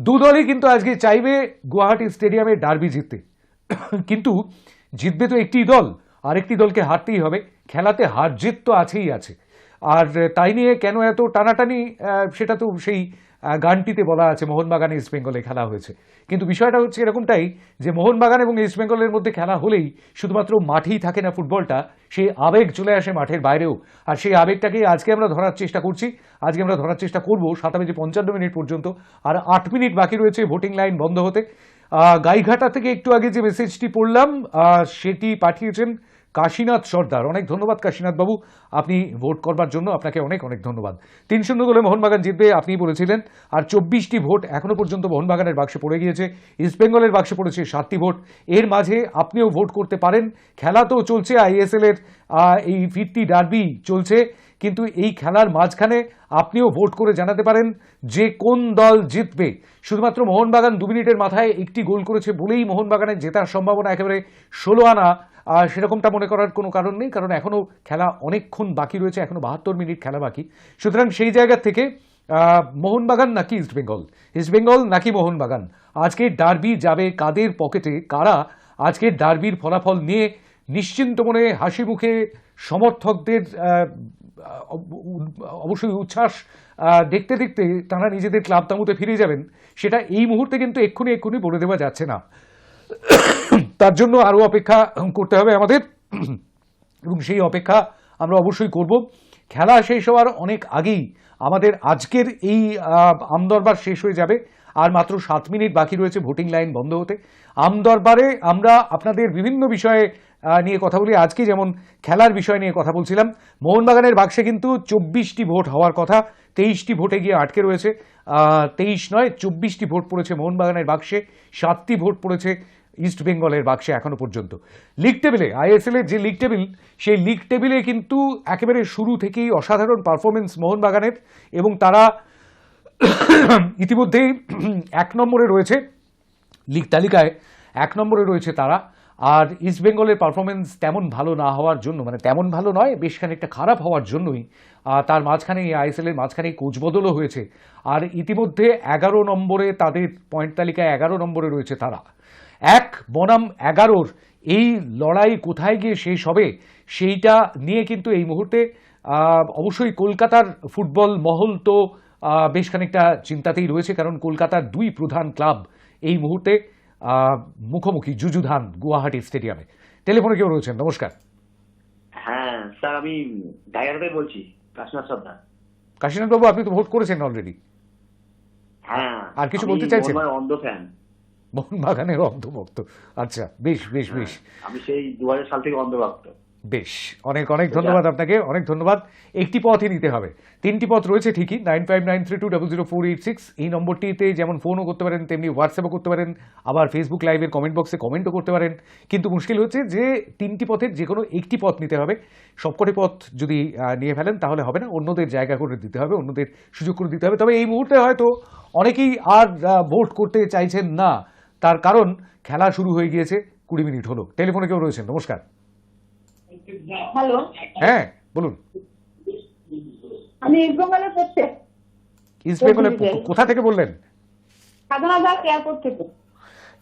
দুদলই কিন্তু আজকে চাইবে গুয়াহাটি স্টেডিয়ামে ডার্বি জিততে, কিন্তু জিতবে তো একটি দল, আরেকটি দলকে হারতেই হবে। খেলাতে হার জিত তো আছেই আছে, আর তাই নিয়ে কেন এত টানাটানি সেটা তো সেই গানটিতে বলা আছে, মোহনবাগান ইস্টবেঙ্গলে খেলা হয়েছে। কিন্তু বিষয়টা হচ্ছে এরকমটাই যে মোহনবাগান এবং ইস্টবেঙ্গলের মধ্যে খেলা হলেই শুধুমাত্র মাঠেই থাকে না ফুটবলটা, সেই আবেগ চলে আসে মাঠের বাইরেও। আর সেই আবেগটাকেই আজকে আমরা ধরার চেষ্টা করছি, আজকে আমরা ধরার চেষ্টা করবো 7:55 পর্যন্ত। আর 8 মিনিট বাকি রয়েছে ভোটিং লাইন বন্ধ হতে। গাইঘাটা থেকে একটু আগে যে মেসেজটি পড়লাম সেটি পাঠিয়েছেন কাশীনাথ সর্দার। অনেক ধন্যবাদ কাশীনাথ বাবু, আপনি ভোট করবার জন্য আপনাকে অনেক অনেক ধন্যবাদ। 3-0 গোলে মোহনবাগান জিতবে আপনি বলেছিলেন, আর 24টি ভোট এখনো পর্যন্ত মোহনবাগানের বাক্সে পড়ে গিয়েছে। ইস্টবেঙ্গলের বাক্সে পড়েছে 7টি ভোট। এর মাঝে আপনিও ভোট করতে পারেন। খেলা তো চলছে, আইএসএল এর এই ফিরতি ডার্বি চলছে, কিন্তু এই খেলার মাঝখানে আপনিও ভোট করে জানাতে পারেন যে কোন দল জিতবে। শুধুমাত্র মোহনবাগান 2 মিনিটের মাথায় একটি গোল করেছে বলেই মোহনবাগানের জেতার সম্ভাবনা একেবারে 16 আনা, সেরকমটা মনে করার কোনো কারণ নেই, কারণ এখনও খেলা অনেকক্ষণ বাকি রয়েছে, এখনও 72 মিনিট খেলা বাকি। সুতরাং সেই জায়গা থেকে মোহনবাগান নাকি ইস্টবেঙ্গল, ইস্টবেঙ্গল নাকি মোহনবাগান, আজকের ডার্বি যাবে কাদের পকেটে, কারা আজকের ডার্বির ফলাফল নিয়ে নিশ্চিন্ত মনে হাসি মুখে সমর্থকদের অবশ্যই উচ্ছ্বাস দেখতে দেখতে তারা নিজেদের ক্লাব তাঁবুতে ফিরে যাবেন, সেটা এই মুহূর্তে কিন্তু এক্ষুনি বলে দেওয়া যাচ্ছে না। তার জন্য আরও অপেক্ষা করতে হবে আমাদের, এবং সেই অপেক্ষা আমরা অবশ্যই করব। খেলা শেষ হওয়ার অনেক আগেই আমাদের আজকের এই আমদরবার শেষ হয়ে যাবে, আর মাত্র 7 মিনিট বাকি রয়েছে ভোটিং লাইন বন্ধ হতে। আমদরবারে আমরা আপনাদের বিভিন্ন বিষয়ে নিয়ে কথা বলি। আজকে যেমন খেলার বিষয় নিয়ে কথা বলছিলাম, মোহনবাগানের বাক্সে কিন্তু 24টি ভোট হওয়ার কথা, 23টি ভোটে গিয়ে আটকে রয়েছে। 23 নয় 24টি ভোট পড়েছে মোহনবাগানের বাক্সে, 7টি ভোট পড়েছে ইস্ট বেঙ্গলের বাক্সে এখনো পর্যন্ত। লিগ টেবিলে, আইএসএল এর যে লিগ টেবিল, সেই লিগ টেবিলে কিন্তু একেবারে শুরু থেকেই অসাধারণ পারফরমেন্স মোহনবাগানের, এবং তারা ইতিমধ্যেই 1 নম্বরে রয়েছে লিগ তালিকায়, 1 নম্বরে রয়েছে তারা। আর ইস্টবেঙ্গলের পারফরমেন্স তেমন ভালো না হওয়ার জন্য, মানে তেমন ভালো নয়, বেশ খানিকটা খারাপ হওয়ার জন্যই তার মাঝখানে আইএসএলের মাঝখানেই কোচ বদলও হয়েছে। আর ইতিমধ্যে 11 নম্বরে, তাদের পয়েন্ট তালিকায় 11 নম্বরে রয়েছে তারা। 1 বনাম 11-র এই লড়াই কোথায় গিয়ে শেষ হবে সেইটা নিয়ে কিন্তু এই মুহূর্তে অবশ্যই কলকাতার ফুটবল মহল তো বেশ খানিকটা চিন্তাতেই রয়েছে, কারণ কলকাতার 2 প্রধান ক্লাব এই মুহূর্তে মুখোমুখি যুযুধান গুয়াহাটি স্টেডিয়ামে। টেলিফোনে কেউ রয়েছেন? নমস্কার। হ্যাঁ স্যার, আমি ডায়গারতে বলছি, কাশীনাথ সর্দার। কাশীনাথ বাবু, আপনি তো ভোট করেছেন অলরেডি। হ্যাঁ, আর কিছু বলতে চাইছেন? অন্ধ ফ্যান, মোহনবাগানের অন্ধভক্ত। আচ্ছা, বেশ বেশ বেশ, আমি সেই 2000 সাল থেকে অন্ধভক্ত। বেশ, অনেক অনেক ধন্যবাদ আপনাকে, অনেক ধন্যবাদ। একটি পথই নিতে হবে, 3টি পথ রয়েছে ঠিকই, 9593200486 এই নম্বরটিতে যেমন ফোনও করতে পারেন, তেমনি হোয়াটসঅ্যাপও করতে পারেন, আবার ফেসবুক লাইভের কমেন্ট বক্সে কমেন্টও করতে পারেন। কিন্তু মুশকিল হচ্ছে যে 3টি পথের যে কোনো একটি পথ নিতে হবে। সবকটি পথ যদি নিয়ে ফেলেন তাহলে হবে না, অন্যদের জায়গা করে দিতে হবে, অন্যদের সুযোগ করে দিতে হবে। তবে এই মুহূর্তে হয়তো অনেকেই আর ভোট করতে চাইছেন না, তার কারণ খেলা শুরু হয়ে গিয়েছে, 20 মিনিট হলো। টেলিফোনে কেউ রয়েছেন? নমস্কার। হ্যালো, হ্যাঁ বলুন। আমি ইস্টবেঙ্গলে পড়তে। ইস্টবেঙ্গলে কোথা থেকে বললেন? সাধনা দাস এয়ারপোর্ট থেকে।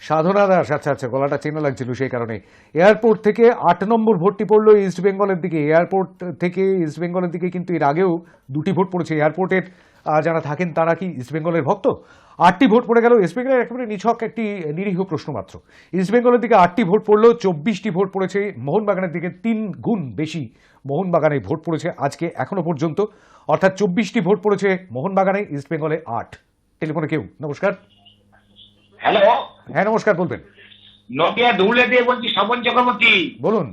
সাধনা দাস, আচ্ছা আচ্ছা, গলাটা চেনা লাগছিল সেই কারণে। এয়ারপোর্ট থেকে 8 নম্বর ভোটটি পড়লো ইস্টবেঙ্গলের দিকে। এয়ারপোর্ট থেকে ইস্টবেঙ্গলের দিকে কিন্তু এর আগেও 2টি ভোট পড়েছে। এয়ারপোর্টের যারা থাকেন তারা কি ইস্টবেঙ্গলের ভক্ত? 8টি ভোট পড়ে গেল। ইস্টবেঙ্গলের একেবারে নিছক একটি নিরীহ প্রশ্ন মাত্র। ইস্টবেঙ্গলের দিকে 8টি ভোট পড়লো, 24টি ভোট পড়েছে মোহনবাগানের দিকে। 3 গুণ বেশি মোহনবাগানে ভোট পড়েছে আজকে এখনো পর্যন্ত, অর্থাৎ 24টি ভোট পড়েছে মোহনবাগানে, ইস্টবেঙ্গলে 8। টেলিফোনে কেউ? নমস্কার। হ্যালো, হ্যাঁ নমস্কার, বলবেন। নদিয়া ধুলে দিয়ে বলছি, স্বপন চক্রবর্তী। বলুন।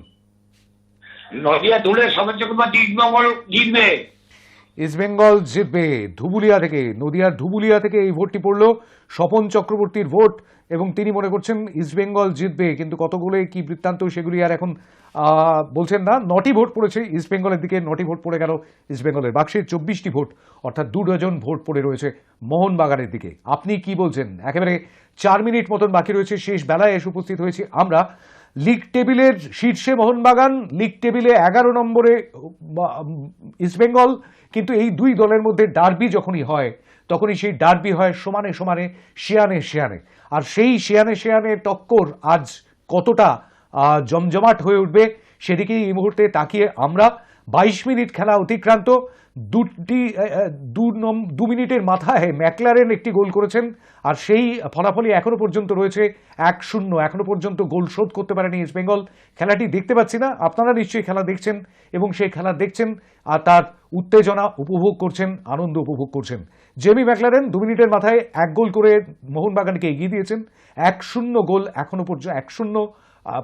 নদিয়া ধুলে স্বপন চক্রবর্তী, ইস্টবেঙ্গল জিতবে। ইস্টবেঙ্গল জিতবে ধুবুলিয়া থেকে, নদিয়ার ধুবুলিয়া থেকে এই ভোটটি পড়লো, স্বপন চক্রবর্তীর ভোট, এবং তিনি মনে করছেন ইস্টবেঙ্গল জিতবে। কিন্তু কত গোলে কি বৃত্তান্ত সেগুলি আর এখন বলছেন না। 9টি ভোট পড়েছে ইস্টবেঙ্গলের দিকে, 9টি ভোট পড়ে গেল ইস্টবেঙ্গলের বাক্সে। 24টি ভোট, অর্থাৎ 2 ডজন ভোট পড়ে রয়েছে মোহনবাগানের দিকে। আপনি কি বলছেন? একেবারে 4 মিনিট মতন বাকি রয়েছে, শেষ বেলায় এসে উপস্থিত হয়েছি আমরা। লিগ টেবিলের শীর্ষে মোহনবাগান, লিগ টেবিলে 11 নম্বরে ইস্টবেঙ্গল। কিন্তু এই 2 দলের মধ্যে ডার্বি যখনই হয়, তখনই সেই ডার্বি হয় সমানে সমানে, শিয়ানে শিয়ানে। আর সেই শিয়ানে শিয়ানে টক্কর আজ কতটা জমজমাট হয়ে উঠবে সেদিকেই এই মুহূর্তে তাকিয়ে আমরা। 22 মিনিট খেলা অতিক্রান্ত, 2 মিনিটের মাথায় ম্যাকলারেন একটি গোল করেছেন, আর সেই ফলাফলই এখনো পর্যন্ত রয়েছে 1-0। এখনো পর্যন্ত গোল শোধ করতে পারেনি ইস্টবেঙ্গল। খেলাটি দেখতে পাচ্ছি না, আপনারা নিশ্চয়ই খেলা দেখছেন, এবং সেই খেলা দেখছেন আর তার উত্তেজনা উপভোগ করছেন, আনন্দ উপভোগ করছেন। জেমি ম্যাকলারেন 2 মিনিটের মাথায় 1 গোল করে মোহনবাগানকে এগিয়ে দিয়েছেন। 1-0 গোল এখনো পর্যন্ত, 1-0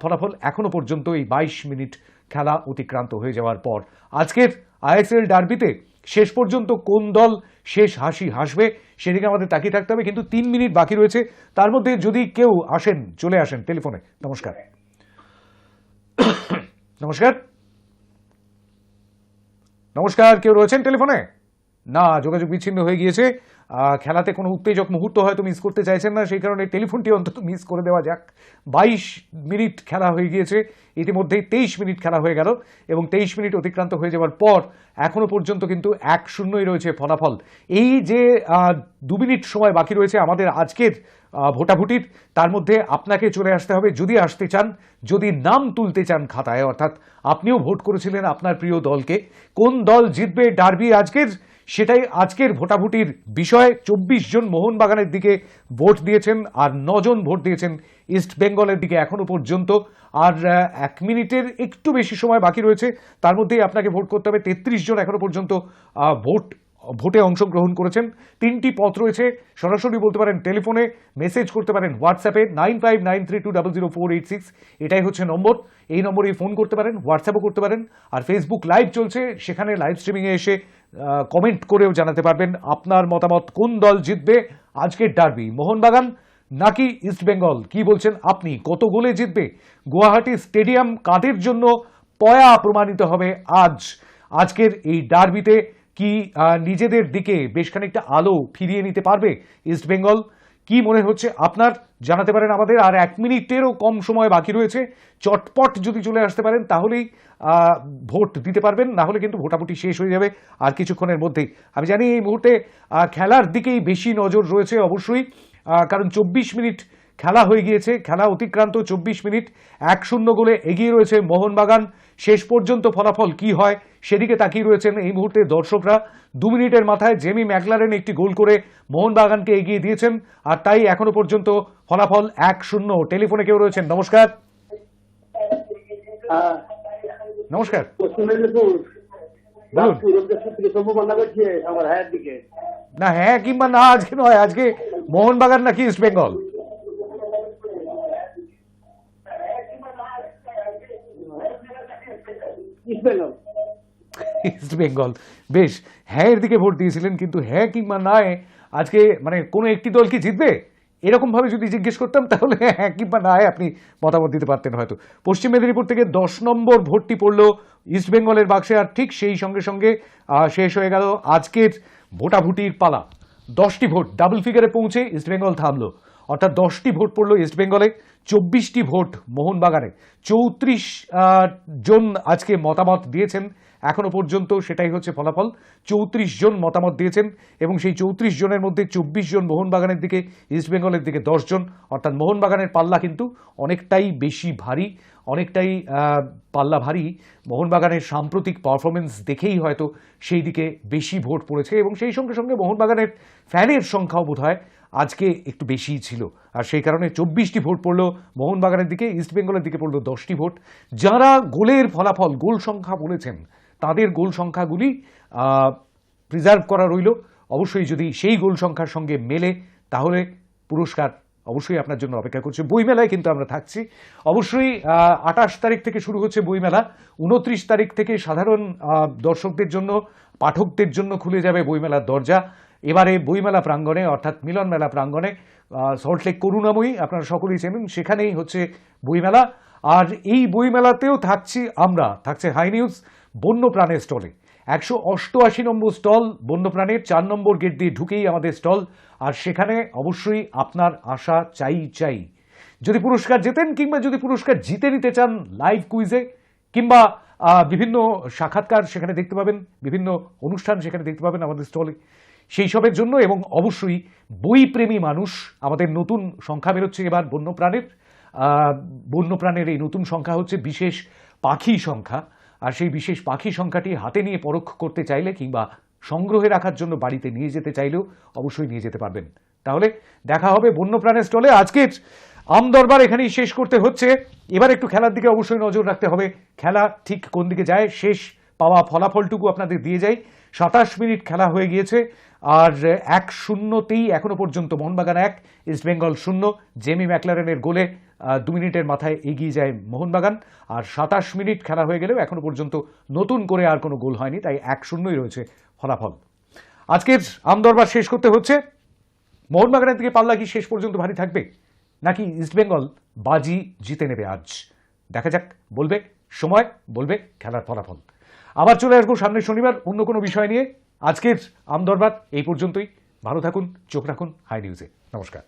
ফলাফল এখনো পর্যন্ত এই 22 মিনিট খেলা অতিক্রান্ত হয়ে যাওয়ার পর। আজকের আইএসএল ডার্বিতে শেষ পর্যন্ত কোন দল শেষ হাসি হাসবে সেদিকে আমাদের তাকিয়ে থাকতে হবে, কিন্তু 3 মিনিট বাকি রয়েছে। তার মধ্যে যদি কেউ আসেন, চলে আসেন টেলিফোনে। নমস্কার। নমস্কার, নমস্কার, কেউ রয়েছেন টেলিফোনে? না, যোগাযোগ বিচ্ছিন্ন হয়ে গিয়েছে। খেলাতে কোনো উত্তেজক মুহূর্ত হয়তো মিস করতে চাইছেন না, সেই কারণে টেলিফোনটি অন্তত মিস করে দেওয়া যাক। 22 মিনিট খেলা হয়ে গিয়েছে, ইতিমধ্যেই 23 মিনিট খেলা হয়ে গেল এবং 23 মিনিট অতিক্রান্ত হয়ে যাওয়ার পর এখনো পর্যন্ত কিন্তু 1-0 রয়েছে ফলাফল। এই যে 2 মিনিট সময় বাকি রয়েছে আমাদের আজকের ভোটাভুটির, তার মধ্যে আপনাকে চলে আসতে হবে যদি আসতে চান, যদি নাম তুলতে চান খাতায়, অর্থাৎ আপনিও ভোট করেছিলেন আপনার প্রিয় দলকে। কোন দল জিতবে ডার্বি আজকের, সেটাই আজকের ভোটাভুটির বিষয়। 24 জন মোহনবাগানের দিকে ভোট দিয়েছেন আর 9 জন ভোট দিয়েছেন ইস্ট বেঙ্গলের দিকে এখনো পর্যন্ত। আর 1 মিনিটের একটু বেশি সময় বাকি রয়েছে, তার মধ্যেই আপনাকে ভোট করতে হবে। 33 জন এখনো পর্যন্ত ভোটে অংশগ্রহণ করেছেন। 3টি পথ রয়েছে, সরাসরি বলতে পারেন টেলিফোনে, মেসেজ করতে পারেন হোয়াটসঅ্যাপে 9593200486, এটাই হচ্ছে নম্বর। এই নম্বরেই ফোন করতে পারেন, হোয়াটসঅ্যাপও করতে পারেন। আর ফেসবুক লাইভ চলছে, সেখানে লাইভ স্ট্রিমিংয়ে এসে কমেন্ট করেও জানাতে পারবেন আপনার মতামত। কোন দল জিতবে আজকের ডার্বি, মোহনবাগান নাকি ইস্ট বেঙ্গল? কি বলছেন আপনি? কত গোলে জিতবে গুয়াহাটি স্টেডিয়াম? কাদের জন্য পয়া প্রমাণিত হবে আজকের এই ডার্বিতে? কি নিজেদের দিকে বেশ খানিকটা আলো ফিরিয়ে নিতে পারবে ইস্ট বেঙ্গল? কি মনে হচ্ছে আপনার, জানাতে পারেন আমাদের। আর 1 মিনিটেরও কম সময় বাকি রয়েছে, চটপট যদি চলে আসতে পারেন তাহলেই ভোট দিতে পারবেন, না হলে কিন্তু ভোটাভুটি শেষ হয়ে যাবে আর কিছুক্ষণের মধ্যেই। আমি জানি এই মুহূর্তে খেলার দিকেই বেশি নজর রয়েছে অবশ্যই, কারণ 24 মিনিট খেলা হয়ে গিয়েছে, খেলা অতিক্রান্ত 24 মিনিট। 1-0 গোলে এগিয়ে রয়েছে মোহনবাগান। শেষ পর্যন্ত ফলাফল কি হয় সেদিকে তাকিয়ে রয়েছেন এই মুহূর্তে দর্শকরা। 2 মিনিটের মাথায় জেমি ম্যাকলারেন একটি গোল করে মোহনবাগানকে এগিয়ে দিয়েছেন, আর তাই এখনো পর্যন্ত ফলাফল 1-0। টেলিফোনে কেউ রয়েছেন? নমস্কার। নমস্কার, বলুন। না, হ্যাঁ কিংবা না আজকে নয়, আজকে মোহনবাগান নাকি ইস্ট বেঙ্গল? ইস্ট বেঙ্গল। বেশ, হ্যাঁ এর দিকে ভোট দিয়েছিলেন, কিন্তু হ্যাঁ কিংবা নয় আজকে মানে কোনো একটি দল কি জিতবে এরকম ভাবে যদি জিজ্ঞেস করতাম তাহলে হ্যাঁ কিংবা নয় আপনি মতামত দিতে পারতেন হয়তো। পশ্চিম মেদিনীপুর থেকে 10 নম্বর ভোটটি পড়লো ইস্ট বেঙ্গলের বাক্সে, আর ঠিক সেই সঙ্গে সঙ্গে শেষ হয়ে গেল আজকের ভোটাভুটির পালা। 10টি ভোট ডাবল ফিগারে পৌঁছে ইস্ট বেঙ্গল থামলো, অর্থাৎ 10টি ভোট পড়লো ইস্ট বেঙ্গলে, 24টি ভোট মোহনবাগানে। 34 জন আজকে মতামত দিয়েছেন এখনো পর্যন্ত, সেটাই হচ্ছে ফলাফল। 34 জন মতামত দিয়েছেন এবং সেই 34 জনের মধ্যে 24 জন মোহনবাগানের দিকে, ইস্ট বেঙ্গলের দিকে 10 জন, অর্থাৎ মোহনবাগানের পাল্লা কিন্তু অনেকটাই বেশি ভারী, অনেকটাই পাল্লা ভারী। মোহনবাগানের সাম্প্রতিক পারফরমেন্স দেখেই হয়তো সেই দিকে বেশি ভোট পড়েছে এবং সেই সঙ্গে সঙ্গে মোহনবাগানের ফ্যানের সংখ্যাও বোধহয় আজকে একটু বেশিই ছিল, আর সেই কারণে 24টি ভোট পড়লো মোহনবাগানের দিকে, ইস্ট বেঙ্গলের দিকে পড়লো 10টি ভোট। যারা গোলের ফলাফল, গোল সংখ্যা বলেছেন, তাদের গোল সংখ্যাগুলি প্রিজার্ভ করা রইল। অবশ্যই যদি সেই গোল সংখ্যার সঙ্গে মেলে তাহলে পুরস্কার অবশ্যই আপনার জন্য অপেক্ষা করছে। বইমেলায় কিন্তু আমরা থাকছি অবশ্যই। 28 তারিখ থেকে শুরু হচ্ছে বইমেলা, 29 তারিখ থেকে সাধারণ দর্শকদের জন্য, পাঠকদের জন্য খুলে যাবে বইমেলার দরজা। এবারে বইমেলা প্রাঙ্গণে, অর্থাৎ মিলন মেলা প্রাঙ্গণে, সল্টলেক করুণাময়ী আপনারা সকলেই চেনেন, সেখানেই হচ্ছে বইমেলা। আর এই বইমেলাতেও থাকছে হাই নিউজ বন্যপ্রাণের স্টলে। 188 নম্বর স্টল বন্যপ্রাণের, 4 নম্বর গেট দিয়ে ঢুকেই আমাদের স্টল। আর সেখানে অবশ্যই আপনার আসা চাই। যদি পুরস্কার জেতেন কিংবা যদি পুরস্কার জিতে নিতে চান লাইভ কুইজে কিংবা বিভিন্ন সাক্ষাৎকার সেখানে দেখতে পাবেন, বিভিন্ন অনুষ্ঠান সেখানে দেখতে পাবেন আমাদের স্টলে, সেই সবের জন্য। এবং অবশ্যই বইপ্রেমী মানুষ, আমাদের নতুন সংখ্যা বেরোচ্ছে এবার বন্যপ্রাণের এই নতুন সংখ্যা হচ্ছে বিশেষ পাখি সংখ্যা। আর সেই বিশেষ পাখি সংখ্যাটি হাতে নিয়ে পরখ করতে চাইলে কিংবা সংগ্রহে রাখার জন্য বাড়িতে নিয়ে যেতে চাইলেও অবশ্যই নিয়ে যেতে পারবেন। তাহলে দেখা হবে বন্যপ্রাণের স্টলে। আজকের আমদরবার এখানেই শেষ করতে হচ্ছে। এবার একটু খেলার দিকে অবশ্যই নজর রাখতে হবে, খেলা ঠিক কোন দিকে যায়। শেষ পাওয়া ফলাফলটুকু আপনাদের দিয়ে যাই। 27 মিনিট খেলা হয়ে গিয়েছে আর 1-0তেই এখনো পর্যন্ত মোহনবাগান 1 ইস্ট বেঙ্গল 0। জেমি ম্যাকলারেনের গোলে 2 মিনিটের মাথায় এগিয়ে যায় মোহনবাগান। আর 27 মিনিট খেলা হয়ে গেলেও এখনো পর্যন্ত নতুন করে আর কোনো গোল হয়নি, তাই 1-0 রয়েছে ফলাফল। আজকের আমদরবার শেষ করতে হচ্ছে। মোহনবাগানের দিকে পাল্লা কি শেষ পর্যন্ত ভারী থাকবে, নাকি ইস্টবেঙ্গল বাজি জিতে নেবে আজ? দেখা যাক, বলবে সময়, বলবে খেলার ফলাফল। আবার চলে আসবো সামনের শনিবার অন্য কোনো বিষয় নিয়ে। আজকের আমদরবার এই পর্যন্তই। ভালো থাকুন, চোখ রাখুন হাই নিউজে। নমস্কার।